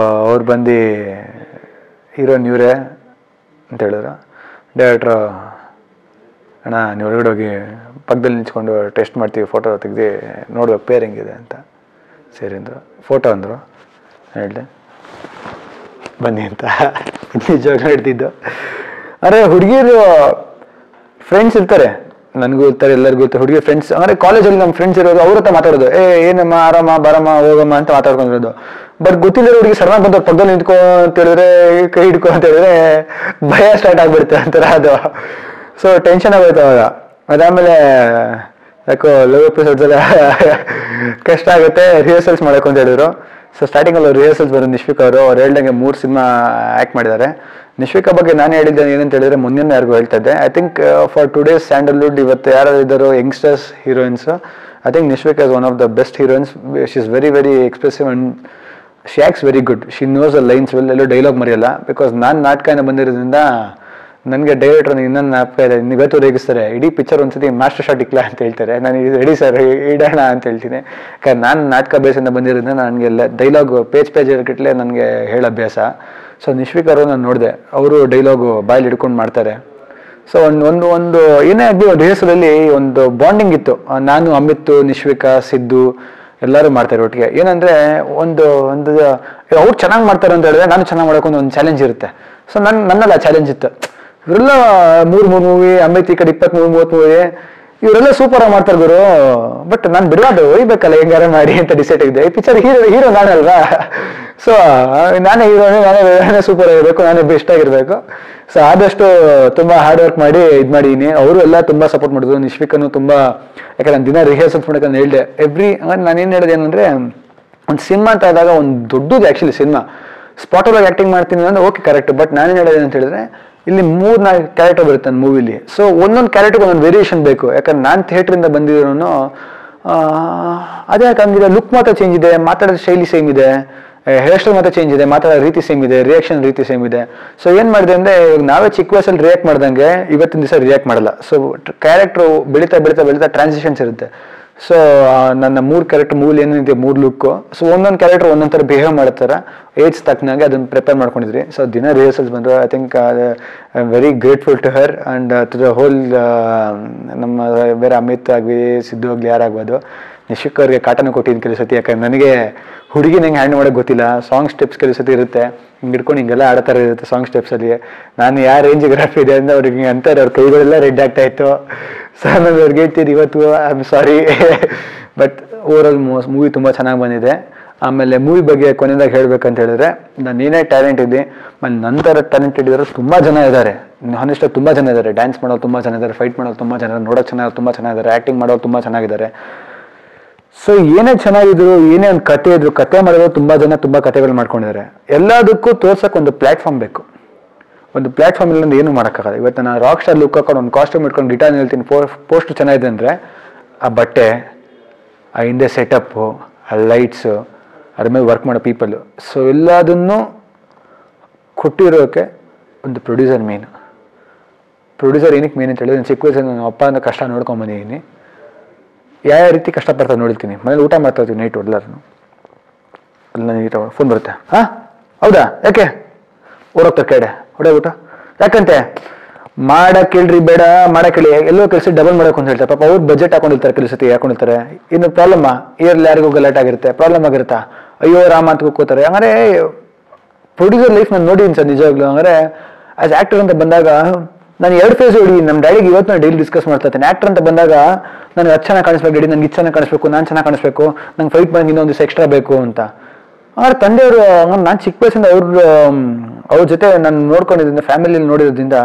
ಅವ್ರು ಬಂದು ಹೀರೋಯಿನ್ ಇವರೇ ಅಂತ ಹೇಳಿದ್ರು. ಡೈರೆಕ್ಟ್ರು, ಅಣ್ಣ ನೀವು ಹೊರಗಡೆ ಹೋಗಿ ಪಕ್ಕದಲ್ಲಿ ನಿಂತ್ಕೊಂಡು ಟೆಸ್ಟ್ ಮಾಡ್ತೀವಿ, ಫೋಟೋ ತೆಗ್ದು ನೋಡ್ಬೇಕು ಪೇರ್ ಹೆಂಗಿದೆ ಅಂತ. ಸರಿ ಅಂದರು. ಫೋಟೋ ಅಂದರು. ಹೇಳಿದೆ ಬನ್ನಿ ಅಂತ. ನಿಜವಾಗ ಹೇಳ್ತಿದ್ದು. ಅಂದರೆ ಹುಡುಗಿರು ಫ್ರೆಂಡ್ಸ್ ಇರ್ತಾರೆ, ನನಗೂ ಇರ್ತಾರೆ, ಎಲ್ಲರಿಗೂ ಇರ್ತಾರೆ ಹುಡುಗಿ ಫ್ರೆಂಡ್ಸ್. ಅಂದರೆ ಕಾಲೇಜಲ್ಲಿ ನಮ್ಮ ಫ್ರೆಂಡ್ಸ್ ಇರೋದು ಅವ್ರ ಹತ್ರ ಮಾತಾಡೋದು, ಏನಮ್ಮ ಆರಾಮ ಬರಮ್ಮ ಹೋಗಮ್ಮ ಅಂತ ಮಾತಾಡ್ಕೊಂಡಿರೋದು. ಬಟ್ ಗೊತ್ತಿಲ್ಲ ಹುಡುಗಿ ಸಡನ್ ಬಂದು ಪಕ್ಕದಲ್ಲಿ ನಿಂತ್ಕೊ ಅಂತ ಹೇಳಿದ್ರೆ, ಕೈ ಹಿಡ್ಕೊ ಅಂತ ಹೇಳಿದ್ರೆ ಭಯ ಸ್ಟಾರ್ಟ್ ಆಗಿಬಿಡುತ್ತೆ ಅಂತಾರೆ ಅದು. ಸೊ ಟೆನ್ಷನ್ ಆಗೋಯ್ತು ಅವಾಗ. ಅದಾದಮೇಲೆ ಯಾಕೋ ಲವ್ ಎಪಿಸೋಡ್ಸ್ ಎಲ್ಲ ಕಷ್ಟ ಆಗುತ್ತೆ, ರಿಹರ್ಸಲ್ಸ್ ಮಾಡೋಕೆ ಅಂತ ಹೇಳಿದ್ರು. ಸೊ ಸ್ಟಾರ್ಟಿಂಗಲ್ಲಿ ರಿಹರ್ಸಲ್ಸ್ ಬರೋದು ನಿಶ್ವಿಕಾ ಅವರು. ಅವ್ರು ಹೇಳ್ದಂಗೆ 3 ಸಿನಿಮಾ ಆ್ಯಕ್ಟ್ ಮಾಡಿದ್ದಾರೆ. ನಿಶ್ವಿಕಾ ಬಗ್ಗೆ ನಾನು ಹೇಳಿದ್ದೇನೆ ಏನಂತ ಹೇಳಿದ್ರೆ ಮೊನ್ನೆ ಯಾರಿಗೂ ಹೇಳ್ತಾ ಇದ್ದೆ. I think for today's Sandalwood ಇವತ್ತು ಯಾರು ಇದ್ದಾರೋ youngsters heroines, I think Nishvika is one of the best heroines. She is very very expressive and she acts very good. She nose the lines well. ಎಲ್ಲೂ ಡೈಲಾಗ್ ಮರೆಯಲ್ಲ. ಬಿಕಾಸ್ ನಾನು ನಾಟಕನ ಬಂದಿರೋದ್ರಿಂದ ನನಗೆ ಡೈರೆಕ್ಟರ್ ಇನ್ನೊಂದು ಜ್ಞಾಪಕ ಇದೆ, ಇವತ್ತು ರೇಗಿಸ್ತಾರೆ. ಇಡೀ ಪಿಕ್ಚರ್ ಒಂದ್ಸತಿ ಮಾಸ್ಟರ್ ಶಾಟ್ ಇಕ್ಲಾ ಅಂತ ಹೇಳ್ತಾರೆ. ನಾನು ರೆಡಿ ಸರ್ ಇಡೋಣ ಅಂತ ಹೇಳ್ತೀನಿ. ಯಾಕಂದ್ರೆ ನಾನು ನಾಟಕ ಬೇಸಿಂದ ಬಂದಿರೋದ್ರಿಂದ ನನಗೆಲ್ಲ ಡೈಲಾಗು ಪೇಜ್ ಇರಕಿಟ್ಲೆ ನನಗೆ ಹೇಳೋ ಅಭ್ಯಾಸ. ಸೊ ನಿಶ್ವಿಕಾ ಅವರು ನಾನು ನೋಡಿದೆ, ಅವರು ಡೈಲಾಗು ಬಾಯಲ್ಲಿ ಹಿಡ್ಕೊಂಡು ಮಾಡ್ತಾರೆ. ಸೊ ಒಂದು ಏನೇ ಆಗಲಿ ಒಂದು ರಿಹರ್ಸಲಲ್ಲಿ ಒಂದು ಬಾಂಡಿಂಗ್ ಇತ್ತು. ನಾನು ಅಮಿತ್, ನಿಶ್ವಿಕಾ, ಸಿದ್ದು ಎಲ್ಲರೂ ಮಾಡ್ತಾರೆ ಒಟ್ಟಿಗೆ. ಏನಂದರೆ ಒಂದು ಅವ್ರು ಚೆನ್ನಾಗಿ ಮಾಡ್ತಾರೆ ಅಂತ ಹೇಳಿದ್ರೆ ನಾನು ಚೆನ್ನಾಗಿ ಮಾಡೋಕೆ ಒಂದು ಚಾಲೆಂಜ್ ಇರುತ್ತೆ. ಸೊ ನನ್ನಲ್ಲಿ ಆ ಚಾಲೆಂಜ್ ಇತ್ತು. ಇವರೆಲ್ಲ 3 ಮೂವಿ, ಅಮಿತ್ ಈ ಕಡೆ 23-30 ಮೂವಿ, ಇವರೆಲ್ಲ ಸೂಪರ್ ಆಗಿ ಮಾಡ್ತಾರೆ ಗುರು. ಬಟ್ ನಾನು ಬಿಡಬಾರ್ದು, ಒಯ್ಬೇಕಲ್ಲ ಹೆಂಗಾರ ಮಾಡಿ ಅಂತ ಡಿಸೈಡ್ ಆಗಿದೆ. ಈ ಪಿಕ್ಚರ್ ಹೀರೋ ನಾನಲ್ವಾ. ಸೊ ನಾನೇ ನಾನೇ ಸೂಪರ್ ಆಗಿರ್ಬೇಕು, ನಾನೇ ಬೆಸ್ಟ್ ಆಗಿರ್ಬೇಕು. ಸೊ ಆದಷ್ಟು ತುಂಬ ಹಾರ್ಡ್ ವರ್ಕ್ ಮಾಡಿ ಇದು ಮಾಡಿದ್ದೀನಿ. ಅವರು ಎಲ್ಲ ತುಂಬ ಸಪೋರ್ಟ್ ಮಾಡಿದ್ರು. ನಿಶ್ವಿಕನು ತುಂಬ, ಯಾಕಂದ್ರೆ ನಾನು ದಿನ ರಿಹರ್ಸಲ್ಸ್ ಮಾಡೋಕೆ ನಾನು ಹೇಳಿದೆ ನಾನೇನು ಹೇಳಿದೆ ಏನಂದರೆ, ಒಂದು ಸಿನಿಮಾ ಅಂತ ಆದಾಗ ಒಂದು ದೊಡ್ಡದು ಆ್ಯಕ್ಚುಲಿ ಸಿನಿಮಾ ಸ್ಪಾಟಲ್ಲಿ ಆ್ಯಕ್ಟಿಂಗ್ ಮಾಡ್ತೀನಿ ಅಂದರೆ ಓಕೆ ಕರೆಕ್ಟ್. ಬಟ್ ನಾನೇನು ಹೇಳಿದೆ ಅಂತ ಹೇಳಿದ್ರೆ, ಇಲ್ಲಿ 3-4 ಕ್ಯಾರೆಕ್ಟರ್ ಬರುತ್ತೆ ನನ್ನ ಮೂವಿಲಿ. ಸೊ ಒಂದೊಂದು ಕ್ಯಾರೆಕ್ಟರ್ಗೆ ಒಂದೊಂದು ವೇರಿಯೇಷನ್ ಬೇಕು. ಯಾಕಂದ್ರೆ ನಾನು ಥಿಯೇಟ್ರಿಂದ ಬಂದಿರೋನು ಅದೇ ಯಾಕೆ ಹಂಗಿದೆ, ಲುಕ್ ಮಾತ್ರ ಚೇಂಜ್ ಇದೆ, ಮಾತಾಡೋದು ಶೈಲಿ ಸೇಮ್ ಇದೆ. ಹೇರ್ ಸ್ಟೈಲ್ ಮತ್ತೆ ಚೇಂಜ್ ಇದೆ, ಮಾತಾಡೋ ರೀತಿ ಸೇಮ್ ಇದೆ, ರಿಯಾಕ್ಷನ್ ರೀತಿ ಸೇಮ್ ಇದೆ. ಸೊ ಏನು ಮಾಡಿದೆ ಅಂದರೆ ನಾವೇ ಚಿಕ್ಕ ವಯಸ್ಸಲ್ಲಿ ರಿಯಾಕ್ಟ್ ಮಾಡ್ದಂಗೆ ಇವತ್ತಿನ ದಿವಸ ರಿಯಾಕ್ಟ್ ಮಾಡಲ್ಲ. ಸೊ ಕ್ಯಾರೆಕ್ಟ್ರು ಬೆಳೀತಾ ಬೆಳೀತಾ ಬೆಳೀತಾ ಟ್ರಾನ್ಸಿಷನ್ಸ್ ಇರುತ್ತೆ. ಸೊ ನನ್ನ 3 ಕ್ಯಾರೆಕ್ಟರ್ ಮೂಲ ಏನಿದೆ 3 ಲುಕ್ಕು. ಸೊ ಒಂದೊಂದು ಕ್ಯಾರೆಕ್ಟರ್ ಒಂದೊಂದು ಥರ ಬಿಹೇವ್ ಮಾಡ್ತಾರೆ, ಏಜ್ ತಕ್ಕನಾಗೆ ಅದನ್ನು ಪ್ರಿಪೇರ್ ಮಾಡ್ಕೊಂಡಿದ್ರಿ. ಸೊ ದಿನ ರಿಹರ್ಸಲ್ಸ್ ಬಂದರು. I think I am very grateful to her and to the whole ನಮ್ಮ ಬೇರೆ ಅಮಿತ್ ಆಗಲಿ ಸಿದ್ದು ಆಗಲಿ ಯಾರಾಗ್ಬೋದು, ನಿಶಿಕ್ ಅವ್ರಿಗೆ ಕಾಟನ ಕೊಟ್ಟಿದ್ದು ಕೆಲವು ಸತಿ. ಯಾಕಂದ್ರೆ ನನಗೆ ಹುಡುಗಿ ನಂಗೆ ಹ್ಯಾಂಡ್ ಮಾಡೋಕ್ಕೆ ಗೊತ್ತಿಲ್ಲ. ಸಾಂಗ್ ಸ್ಟೆಪ್ಸ್ ಕೆಲವು ಸತಿ ಇರುತ್ತೆ, ಹಿಂಗೆ ಹಿಡ್ಕೊಂಡು ಹಿಂಗೆಲ್ಲ ಆಡೋ ಥರ ಇರುತ್ತೆ ಸಾಂಗ್ ಸ್ಟೆಪ್ಸಲ್ಲಿ. ನಾನು ಯಾವ ರೇಂಜ್ ಗ್ರಾಫಿ ಇದೆ ಅಂದರೆ ಅವ್ರಿಗೆ ಹಿಂಗೆ ಅಂತಾರೆ, ಅವ್ರ ಕೈಗಳೆಲ್ಲ ರೆಡ್ ಆಗ್ತಾ ಇತ್ತು. ಸೊ ನಾನು ಅವ್ರಿಗೆ ಹೇಳ್ತೀನಿ ಇವತ್ತು I am sorry. But overall movie ತುಂಬ ಚೆನ್ನಾಗಿ ಬಂದಿದೆ. ಆಮೇಲೆ ಮೂವಿ ಬಗ್ಗೆ ಕೊನೆಯದಾಗಿ ಹೇಳ್ಬೇಕಂತ ಹೇಳಿದ್ರೆ, ನಾನು ಏನೇ ಟ್ಯಾಲೆಂಟ್ ಇದೆ ಆಮೇಲೆ ನಂತರ ಟ್ಯಾಲೆಂಟೆಡ್ ಇದ್ದಾರೆ ತುಂಬ ಜನ ಇದ್ದಾರೆ. ಹಾನೆಸ್ಟಾಗಿ ತುಂಬ ಜನ ಇದ್ದಾರೆ. ಡ್ಯಾನ್ಸ್ ಮಾಡೋರು ತುಂಬ ಜನ ಇದ್ದಾರೆ, ಫೈಟ್ ಮಾಡೋರು ತುಂಬ ಜನ ಇದ್ದಾರೆ, ನೋಡೋಕೆ ಚೆನ್ನಾಗಿ ತುಂಬ ಚೆನ್ನಾಗಿದ್ದಾರೆ, ಆ್ಯಕ್ಟಿಂಗ್ ಮಾಡೋರು ತುಂಬ ಚೆನ್ನಾಗಿದ್ದಾರೆ. ಸೊ ಏನೇ ಚೆನ್ನಾಗಿದ್ರು, ಏನೇ ಒಂದು ಕತೆ ಇದ್ರು, ಕತೆ ಮಾಡಿದ್ರು ತುಂಬ ಜನ ತುಂಬ ಕತೆಗಳು ಮಾಡ್ಕೊಂಡಿದ್ದಾರೆ. ಎಲ್ಲದಕ್ಕೂ ತೋರ್ಸಕ್ಕೆ ಒಂದು ಪ್ಲ್ಯಾಟ್ಫಾರ್ಮ್ ಬೇಕು. ಒಂದು ಪ್ಲ್ಯಾಟ್ಫಾರ್ಮ್ ಇಲ್ಲಂದ್ರೆ ಏನು ಮಾಡೋಕ್ಕಾಗಲ್ಲ. ಇವತ್ತು ನಾನು ರಾಕ್ ಸ್ಟಾರ್ ಲುಕ್ ಹಾಕೊಂಡು ಒಂದು ಕಾಸ್ಟ್ಯೂಮ್ ಇಟ್ಕೊಂಡು ಗಿಟಾರ್ ಹೇಳ್ತೀನಿ, ಪೋಸ್ಟ್ ಚೆನ್ನಾಗಿದೆ ಅಂದರೆ ಆ ಬಟ್ಟೆ, ಆ ಹಿಂದೆ ಸೆಟಪ್ಪು, ಆ ಲೈಟ್ಸು, ಅದ್ರ ಮೇಲೆ ವರ್ಕ್ ಮಾಡೋ ಪೀಪಲು. ಸೊ ಎಲ್ಲದನ್ನು ಕೊಟ್ಟಿರೋಕ್ಕೆ ಒಂದು ಪ್ರೊಡ್ಯೂಸರ್ ಮೇನ್. ಪ್ರೊಡ್ಯೂಸರ್ ಏನಕ್ಕೆ ಮೇನ್ ಅಂತ ಹೇಳಿದ್ರೆ, ನಾನು ಚಿಕ್ಕ ವಯಸ್ಸಲ್ಲಿ ನನ್ನ ಅಪ್ಪ ಅಂತ ಕಷ್ಟ ನೋಡ್ಕೊಂಬಂದಿದ್ದೀನಿ. ಯಾವ ರೀತಿ ಕಷ್ಟಪಡ್ತಾರೆ ನೋಡಿರ್ತೀನಿ. ಮನೇಲಿ ಊಟ ಮಾಡ್ತಾ ಇರ್ತೀವಿ ನೈಟ್ ಎಲ್ಲರೂ. ಅಲ್ಲಿ ನನಗೆ ಫೋನ್ ಬರುತ್ತೆ, ಹಾಂ ಹೌದಾ ಯಾಕೆ ಓಡೋಗ್ತಾರೆ ಕೆಡೆ ಹೊಡೆ ಊಟ ಯಾಕಂತೆ ಮಾಡಕ್ಕೆ ಹೇಳ್ರಿ ಬೇಡ ಮಾಡಕ್ಕೆ ಹೇಳಿ ಎಲ್ಲೋ ಕೆಲಸ ಡಬಲ್ ಮಾಡೋಕೆ ಅಂತ ಹೇಳ್ತಾರೆ. ಪಾಪ ಅವ್ರು ಬಜೆಟ್ ಹಾಕೊಂಡಿರ್ತಾರೆ, ಕೆಲವು ಸತಿ ಹಾಕೊಂಡಿರ್ತಾರೆ. ಇನ್ನು ಪ್ರಾಬ್ಲಮ್ ಇಯರ್ಲಿ ಯಾರಿಗೂ ಗಲಾಟೆ ಆಗಿರುತ್ತೆ, ಪ್ರಾಬ್ಲಮ್ ಆಗಿರುತ್ತಾ, ಅಯ್ಯೋ ರಾಮ ಅಂತ ಕೂತ್ಕೋತಾರೆ. ಹಂಗಾರೆ ಪ್ರೊಡ್ಯೂಸರ್ ಲೈಫ್ ನಾನು ನೋಡಿದ್ದೀನಿ ಸರ್ ನಿಜವಾಗ್ಲೂ. ಹಂಗಾರೆ ಆಸ್ ಆ್ಯಕ್ಟರ್ ಅಂತ ಬಂದಾಗ ನಾನು 2 ಫೇಸ್ ಹೊಡಿ. ನಮ್ಮ ಡ್ಯಾಡಿಗೆ ಇವತ್ತು ನಾನು ಡೈಲಿ ಡಿಸ್ಕಸ್ ಮಾಡ್ತಾ ಇರ್ತೇನೆ. ಆ್ಯಕ್ಟರ್ ಅಂತ ಬಂದಾಗ ನನಗೆ ಅದು ಚೆನ್ನಾಗಿ ಕಾಣಿಸ್ಬೇಕು, ಡ್ಯಾಡಿ ನನಗೆ ಇದು ಚೆನ್ನಾಗಿ ಕಾಣಿಸ್ಬೇಕು, ನಾನು ಚೆನ್ನಾಗಿ ಕಾಣಿಸ್ಬೇಕು, ನಂಗೆ ಫೈಟ್ ಮಾಡೋಕೆ ಇನ್ನೊಂದು ದಿವಸ ಎಕ್ಸ್ಟ್ರಾ ಬೇಕು ಅಂತ. ಆದ್ರೆ ತಂದೆಯವರು ನಾನು ಚಿಕ್ಕ ವಯಸ್ಸಿಂದ ಅವ್ರ ಜೊತೆ ನಾನು ನೋಡ್ಕೊಂಡಿದ್ದರಿಂದ, ಫ್ಯಾಮಿಲಿಯಲ್ಲಿ ನೋಡಿರೋದ್ರಿಂದ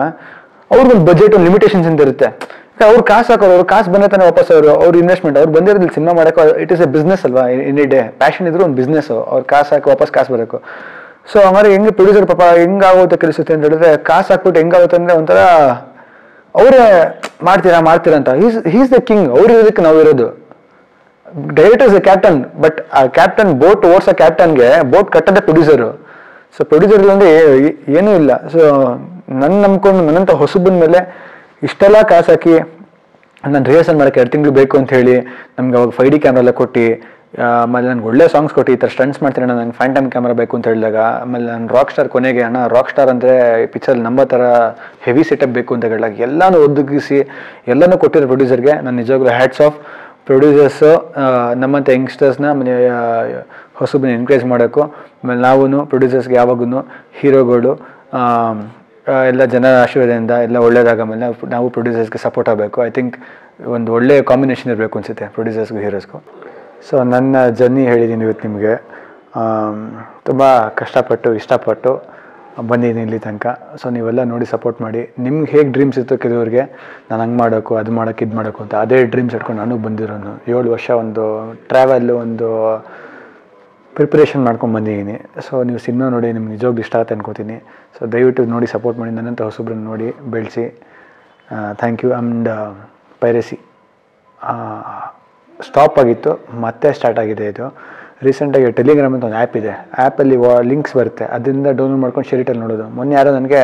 ಅವ್ರಿಗೊಂದು ಬಜೆಟ್, ಒಂದು ಲಿಮಿಟೇಷನ್ಸ್ ಅಂತ ಇರುತ್ತೆ. ಅವ್ರು ಕಾಸು ಹಾಕೋರು, ಅವ್ರು ಕಾಸು ಬಂದ ತಾನೆ ವಾಪಸ್ ಅವ್ರ ಇನ್ವೆಸ್ಟ್ಮೆಂಟ್ ಅವ್ರು ಬಂದಿರೋದಿಲ್ಲ ಸಿನಿಮಾ ಮಾಡೋಕೆ. ಇಟ್ ಇಸ್ ಎ ಬಿಸ್ನೆಸ್ ಅಲ್ವಾ, ಎನಿ ಡೇ ಪ್ಯಾಷನ್ ಇದ್ರು ಒಂದು ಬಿಸ್ನೆಸ್. ಅವ್ರು ಕಾಸು ಹಾಕಿ ವಾಪಸ್ ಕಾಸು ಬರಬೇಕು. ಸೊ ಹಂಗಾರೆ ಹೆಂಗೆ ಪ್ರೊಡ್ಯೂಸರ್ ಪಾಪ ಹೆಂಗಾಗುತ್ತೆ ಕೆಲಸುತ್ತೆ ಅಂತ ಹೇಳಿದ್ರೆ, ಕಾಸು ಹಾಕ್ಬಿಟ್ಟು ಹೆಂಗಾಗುತ್ತೆ ಅಂದರೆ ಒಂಥರ ಅವರೇ ಮಾಡ್ತೀರಾ ಅಂತ. He's the king. ಅವ್ರು ಇರೋದಕ್ಕೆ ನಾವು ಇರೋದು. Director is the captain, but ಆ ಕ್ಯಾಪ್ಟನ್ ಬೋಟ್ ಓಡಿಸೋ ಕ್ಯಾಪ್ಟನ್ಗೆ ಬೋಟ್ ಕಟ್ಟದ ಪ್ರೊಡ್ಯೂಸರು. ಸೊ ಪ್ರೊಡ್ಯೂಸರ್ ಇಲ್ಲಂದ್ರೆ ಏನೂ ಇಲ್ಲ. ಸೊ ನನ್ನ ನಂಬ್ಕೊಂಡು ನನ್ನಂಥ ಹೊಸಬನ ಮೇಲೆ ಇಷ್ಟೆಲ್ಲ ಕಾಸು ಹಾಕಿ ನಾನು ರಿಹರ್ಸಲ್ ಮಾಡೋಕ್ಕೆ 2 ತಿಂಗಳು ಬೇಕು ಅಂತ ಹೇಳಿ ನಮ್ಗೆ ಅವಾಗ 5D ಕ್ಯಾಮ್ರಾ ಎಲ್ಲ ಕೊಟ್ಟು, ಆಮೇಲೆ ನನಗೆ ಒಳ್ಳೆ ಸಾಂಗ್ಸ್ ಕೊಟ್ಟು ಈ ಥರ ಸ್ಟಂಟ್ಸ್ ಮಾಡ್ತೀನಿ ಅಣ್ಣ, ನನಗೆ ಫ್ಯಾಂಟಮ್ ಕ್ಯಾಮ್ರಾ ಬೇಕು ಅಂತ ಹೇಳಿದಾಗ, ಆಮೇಲೆ ನಾನು ರಾಕ್ ಸ್ಟಾರ್ ಕೊನೆಗೆ ಅಣ್ಣ ರಾಕ್ ಸ್ಟಾರ್ ಅಂದರೆ ಪಿಕ್ಚರ್ ನಂಬೋ ಥರ ಹೆವಿ ಸೆಟಪ್ ಬೇಕು ಅಂತ ಹೇಳಿದಾಗ ಎಲ್ಲನೂ ಒದಗಿಸಿ ಎಲ್ಲನೂ ಕೊಟ್ಟಿರೋ ಪ್ರೊಡ್ಯೂಸರ್ಗೆ ನಾನು ನಿಜವಾಗ್ಲೂ ಹ್ಯಾಟ್ಸ್ ಆಫ್. ಪ್ರೊಡ್ಯೂಸರ್ಸು ನಮ್ಮಂಥ ಯಂಗ್ಸ್ಟರ್ಸ್ನ ಆಮೇಲೆ ಹೊಸಬನ್ನ ಎನ್ಕರೇಜ್ ಮಾಡೋಕ್ಕೂ, ಆಮೇಲೆ ನಾವು ಪ್ರೊಡ್ಯೂಸರ್ಸ್ಗೆ ಯಾವಾಗೂ ಹೀರೋಗಳು ಎಲ್ಲ ಜನರ ಆಶೀರ್ವಾದದಿಂದ ಎಲ್ಲ ಒಳ್ಳೇದಾಗ ಆಮೇಲೆ ನಾವು ಪ್ರೊಡ್ಯೂಸರ್ಸ್ಗೆ ಸಪೋರ್ಟ್ ಆಗಬೇಕು. ಐ ಥಿಂಕ್ ಒಂದು ಒಳ್ಳೆಯ ಕಾಂಬಿನೇಷನ್ ಇರಬೇಕು ಅನಿಸುತ್ತೆ ಪ್ರೊಡ್ಯೂಸರ್ಸ್ಗೂ ಹೀರೋಸ್ಗೂ. ಸೊ ನನ್ನ ಜರ್ನಿ ಹೇಳಿದ್ದೀನಿ ಇವತ್ತು ನಿಮಗೆ. ತುಂಬ ಕಷ್ಟಪಟ್ಟು ಇಷ್ಟಪಟ್ಟು ಬಂದಿದ್ದೀನಿ ಇಲ್ಲಿ ತನಕ. ಸೊ ನೀವೆಲ್ಲ ನೋಡಿ ಸಪೋರ್ಟ್ ಮಾಡಿ. ನಿಮ್ಗೆ ಹೇಗೆ ಡ್ರೀಮ್ಸ್ ಇತ್ತು ಕೆಲವ್ರಿಗೆ, ನಾನು ಹಂಗೆ ಮಾಡೋಕ್ಕೂ ಅದು ಮಾಡೋಕ್ಕೆ ಇದು ಮಾಡೋಕ್ಕೂ ಅಂತ, ಅದೇ ಡ್ರೀಮ್ಸ್ ಇಟ್ಕೊಂಡು ನಾನು ಬಂದಿರೋನು. 7 ವರ್ಷ ಒಂದು ಟ್ರಾವೆಲ್ಲು, ಒಂದು ಪ್ರಿಪ್ರೇಷನ್ ಮಾಡ್ಕೊಂಡು ಬಂದಿದ್ದೀನಿ. ಸೊ ನೀವು ಸಿನಿಮಾ ನೋಡಿ ನಿಮ್ಗೆ ನಿಜವಾಗ್ಲೂ ಇಷ್ಟ ಆಗುತ್ತೆ ಅನ್ಕೋತೀನಿ. ಸೊ ದಯವಿಟ್ಟು ನೋಡಿ ಸಪೋರ್ಟ್ ಮಾಡಿ, ನನ್ನಂಥ ಹೊಸಬ್ರನ್ನ ನೋಡಿ ಬೆಳೆಸಿ. Thank you. And piracy stop ಆಗಿತ್ತು, ಮತ್ತೆ ಸ್ಟಾರ್ಟ್ ಆಗಿದೆ. ಇದು ರೀಸೆಂಟಾಗಿ ಟೆಲಿಗ್ರಾಮ್ ಅಂತ ಒಂದು ಆ್ಯಪ್ ಇದೆ. ಆ್ಯಪಲ್ಲಿ ಲಿಂಕ್ಸ್ ಬರುತ್ತೆ, ಅದರಿಂದ ಡೌನ್ಲೋಡ್ ಮಾಡ್ಕೊಂಡು ಶೇರಿಟಲ್ಲಿ ನೋಡೋದು. ಮೊನ್ನೆ ಯಾರೋ ನನಗೆ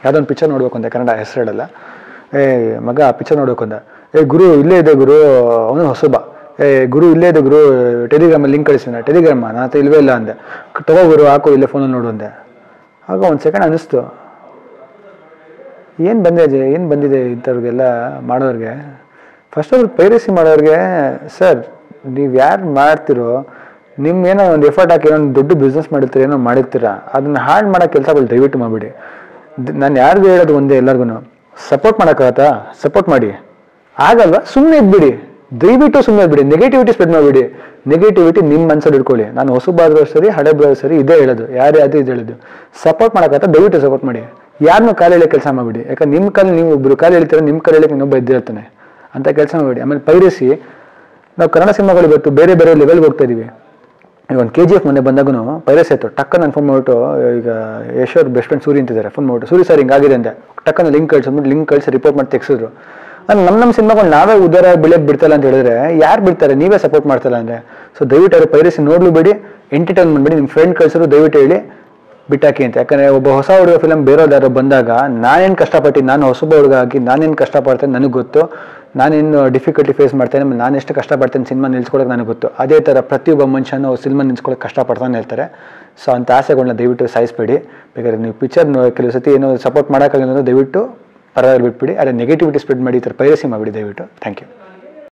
ಯಾವುದೋ ಒಂದು ಪಿಕ್ಚರ್ ನೋಡ್ಬೇಕು ಅಂತ, ಕನ್ನಡ ಹೆಸರು ಹೇಳಲ್ಲ, ಮಗ ಆ ಪಿಕ್ಚರ್ ನೋಡ್ಬೇಕು ಅಂತ. ಗುರು ಇಲ್ಲೇ ಇದೆ ಗುರು, ಅವನು ಹೊಸಬ. ಗುರು ಇಲ್ಲೇ ಇದೆ ಗುರು, ಟೆಲಿಗ್ರಾಮಲ್ಲಿ ಲಿಂಕ್ ಕಳಿಸ್ತೀನಿ. ಟೆಲಿಗ್ರಾಮ ನಾನು ಹತ್ರ ಇಲ್ವೇ ಇಲ್ಲ ಅಂದೆ. ತಗೋ ಗುರು ಹಾಕು ಇಲ್ಲೇ ಫೋನಲ್ಲಿ ನೋಡು ಅಂದೆ. ಆಗ ಒಂದು ಸೆಕೆಂಡ್ ಅನ್ನಿಸ್ತು, ಏನು ಬಂದಿದೆ ಇಂಥವ್ರಿಗೆಲ್ಲ ಮಾಡೋರಿಗೆ. ಫಸ್ಟ್ ಅವ್ರು ಪೈರಸಿ ಮಾಡೋರಿಗೆ, ಸರ್ ನೀವು ಯಾರು ಮಾಡ್ತಿರೋ, ಏನೋ ಒಂದು ಎಫರ್ಟ್ ಹಾಕಿ ಏನೋ ಒಂದು ದೊಡ್ಡ ಬಿಸ್ನೆಸ್ ಮಾಡಿರ್ತೀರ, ಏನೋ ಮಾಡಿರ್ತೀರ, ಅದನ್ನ ಹಾಳು ಮಾಡೋ ಕೆಲಸಗಳು ದಯವಿಟ್ಟು ಮಾಡಿಬಿಡಿ. ನಾನು ಯಾರಿಗೂ ಹೇಳೋದು ಒಂದೇ, ಎಲ್ಲರಿಗೂ ಸಪೋರ್ಟ್ ಮಾಡೋಕ್ಕಾಗತ್ತಾ, ಸಪೋರ್ಟ್ ಮಾಡಿ. ಆಗಲ್ವಾ ಸುಮ್ಮನೆ ಇದ್ಬಿಡಿ, ದಯವಿಟ್ಟು ಸುಮ್ಮನೆ ಇದ್ಬಿಡಿ. ನೆಗೆಟಿವಿಟಿ ಸ್ಪ್ರೆಡ್ ಮಾಡಿಬಿಡಿ. ನೆಗೆಟಿವಿಟಿ ನಿಮ್ಮ ಮನಸ್ಸಲ್ಲಿ ಇಟ್ಕೊಳ್ಳಿ. ನಾನು ಹೊಸಬಾದ್ರೂ ಸರಿ ಹಳೆ ಬಾದ್ರೂ ಸರಿ ಇದೇ ಹೇಳೋದು, ಯಾರೇ ಅದು ಇದು ಹೇಳೋದು. ಸಪೋರ್ಟ್ ಮಾಡೋಕ್ಕಾಗತ್ತಾ ದಯವಿಟ್ಟು ಸಪೋರ್ಟ್ ಮಾಡಿ. ಯಾರನ್ನೂ ಕಾಲು ಹೇಳೋ ಕೆಲಸ ಮಾಡಿಬಿಡಿ. ಯಾಕಂದ್ರೆ ನಿಮ್ಮ ಕಾಲು ನೀವು ಒಬ್ಬರು ಕಾಲು ಹೇಳ್ತೀರ, ನಿಮ್ಮ ಕಾಲು ಹೇಳಕ್ಕೆ ಇನ್ನೊಬ್ಬ ಇದ್ದಿರ್ತಾನೆ, ಅಂತ ಕೆಲಸ ಮಾಡಿ. ಆಮೇಲೆ ಪೈರಸಿ, ನಾವು ಕನ್ನಡ ಸಿನಿಮಾಗಳು ಇವತ್ತು ಬೇರೆ ಬೇರೆ ಲೆವೆಲ್ಗೆ ಹೋಗ್ತಾ ಇದೀವಿ. ಈಗ ಒಂದು KGF ಮೊನ್ನೆ ಬಂದಾಗೂ ಪೈರಸಿ ಆಯಿತು. ಟಕ್ಕ ನಾನು ಫೋನ್ ಮಾಡಿಬಿಟ್ಟು, ಈಗ ಯಶೋರ್ ಬೆಸ್ಟ್ ಫ್ರೆಂಡ್ ಸೂರಿ ಅಂತಿದ್ದಾರೆ, ಫೋನ್ ಮಾಡಿಬಿಟ್ಟು ಸೂರಿ ಸರ್ ಹಿಂಗಾಗಿದೆ ಅಂದೆ. ಟಕ್ಕನ ಲಿಂಕ್ ಕಳಿಸ್ಬಿಟ್ಟು ಲಿಂಕ್ ಕಳಿಸಿ ರಿಪೋರ್ಟ್ ಮಾಡಿ ತೆಗ್ಸಿದ್ರು. ನಮ್ಮ ಸಿನಿಮಾಗಳು ನಾವೇ ಉದಾರ ಬೆಳೆಯೋದು ಬಿಡ್ತಲ್ಲ ಅಂತ ಹೇಳಿದ್ರೆ ಯಾರು ಬಿಡ್ತಾರೆ, ನೀವೇ ಸಪೋರ್ಟ್ ಮಾಡ್ತಲ್ಲ ಅಂದರೆ. ಸೊ ದಯವಿಟ್ಟು ಅವರು ಪೈರಸಿ ನೋಡ್ಲೂ ಬೇಡಿ, ಎಂಟರ್ಟೈನ್ ಮಾಡಿಬಿಡಿ. ನಿಮ್ಮ ಫ್ರೆಂಡ್ ಕಳಿಸಿದ್ರು ದಯವಿಟ್ಟು ಹೇಳಿ ಬಿಟ್ಟಾಕಿ ಅಂತ. ಯಾಕಂದರೆ ಒಬ್ಬ ಹೊಸ ಹುಡುಗ ಫಿಲಮ್ ಬೇರೆದಾರು ಬಂದಾಗ ನಾನೇನು ಕಷ್ಟಪಟ್ಟು, ನಾನು ಹೊಸಬ ಹುಡುಗ ಆಗಿ ನಾನೇನು ಕಷ್ಟಪಡ್ತೇನೆ ನನಗೆ ಗೊತ್ತು, ನಾನೇನು ಡಿಫಿಕಲ್ಟಿ ಫೇಸ್ ಮಾಡ್ತೇನೆ, ನಾನು ಎಷ್ಟು ಕಷ್ಟಪಡ್ತೇನೆ ಸಿನಿಮಾ ನಿಲ್ಸ್ಕೊಳ್ಳೋಕೆ ನನಗೆ ಗೊತ್ತು. ಅದೇ ಥರ ಪ್ರತಿಯೊಬ್ಬ ಮನುಷ್ಯನೂ ಸಿನಿಮಾ ನಿಲ್ಸ್ಕೊಳ್ಳೋಕೆ ಕಷ್ಟಪಡ್ತಾನೆ ಹೇಳ್ತಾರೆ. ಸೊ ಅಂಥ ಆಸೆಗಳನ್ನ ದಯವಿಟ್ಟು ಸಾಯಿಸ್ಬೇಡಿ. ಬೇಕಾದ್ರೆ ನೀವು ಪಿಕ್ಚರ್ ಕೆಲವು ಸತಿ ಏನೋ ಸಪೋರ್ಟ್ ಮಾಡೋಕ್ಕಾಗಿಲ್ಲ ದಯವಿಟ್ಟು ಪರವಾಗಿ ಬಿಟ್ಬಿಡಿ. ಅದೇ ನೆಗೆಟಿವಿಟಿ ಸ್ಪ್ರೆಡ್ ಮಾಡಿ ಈ ಥರ ಪೈರಸಿ ಮಾಡಿಬಿಡಿ ದಯವಿಟ್ಟು. Thank you.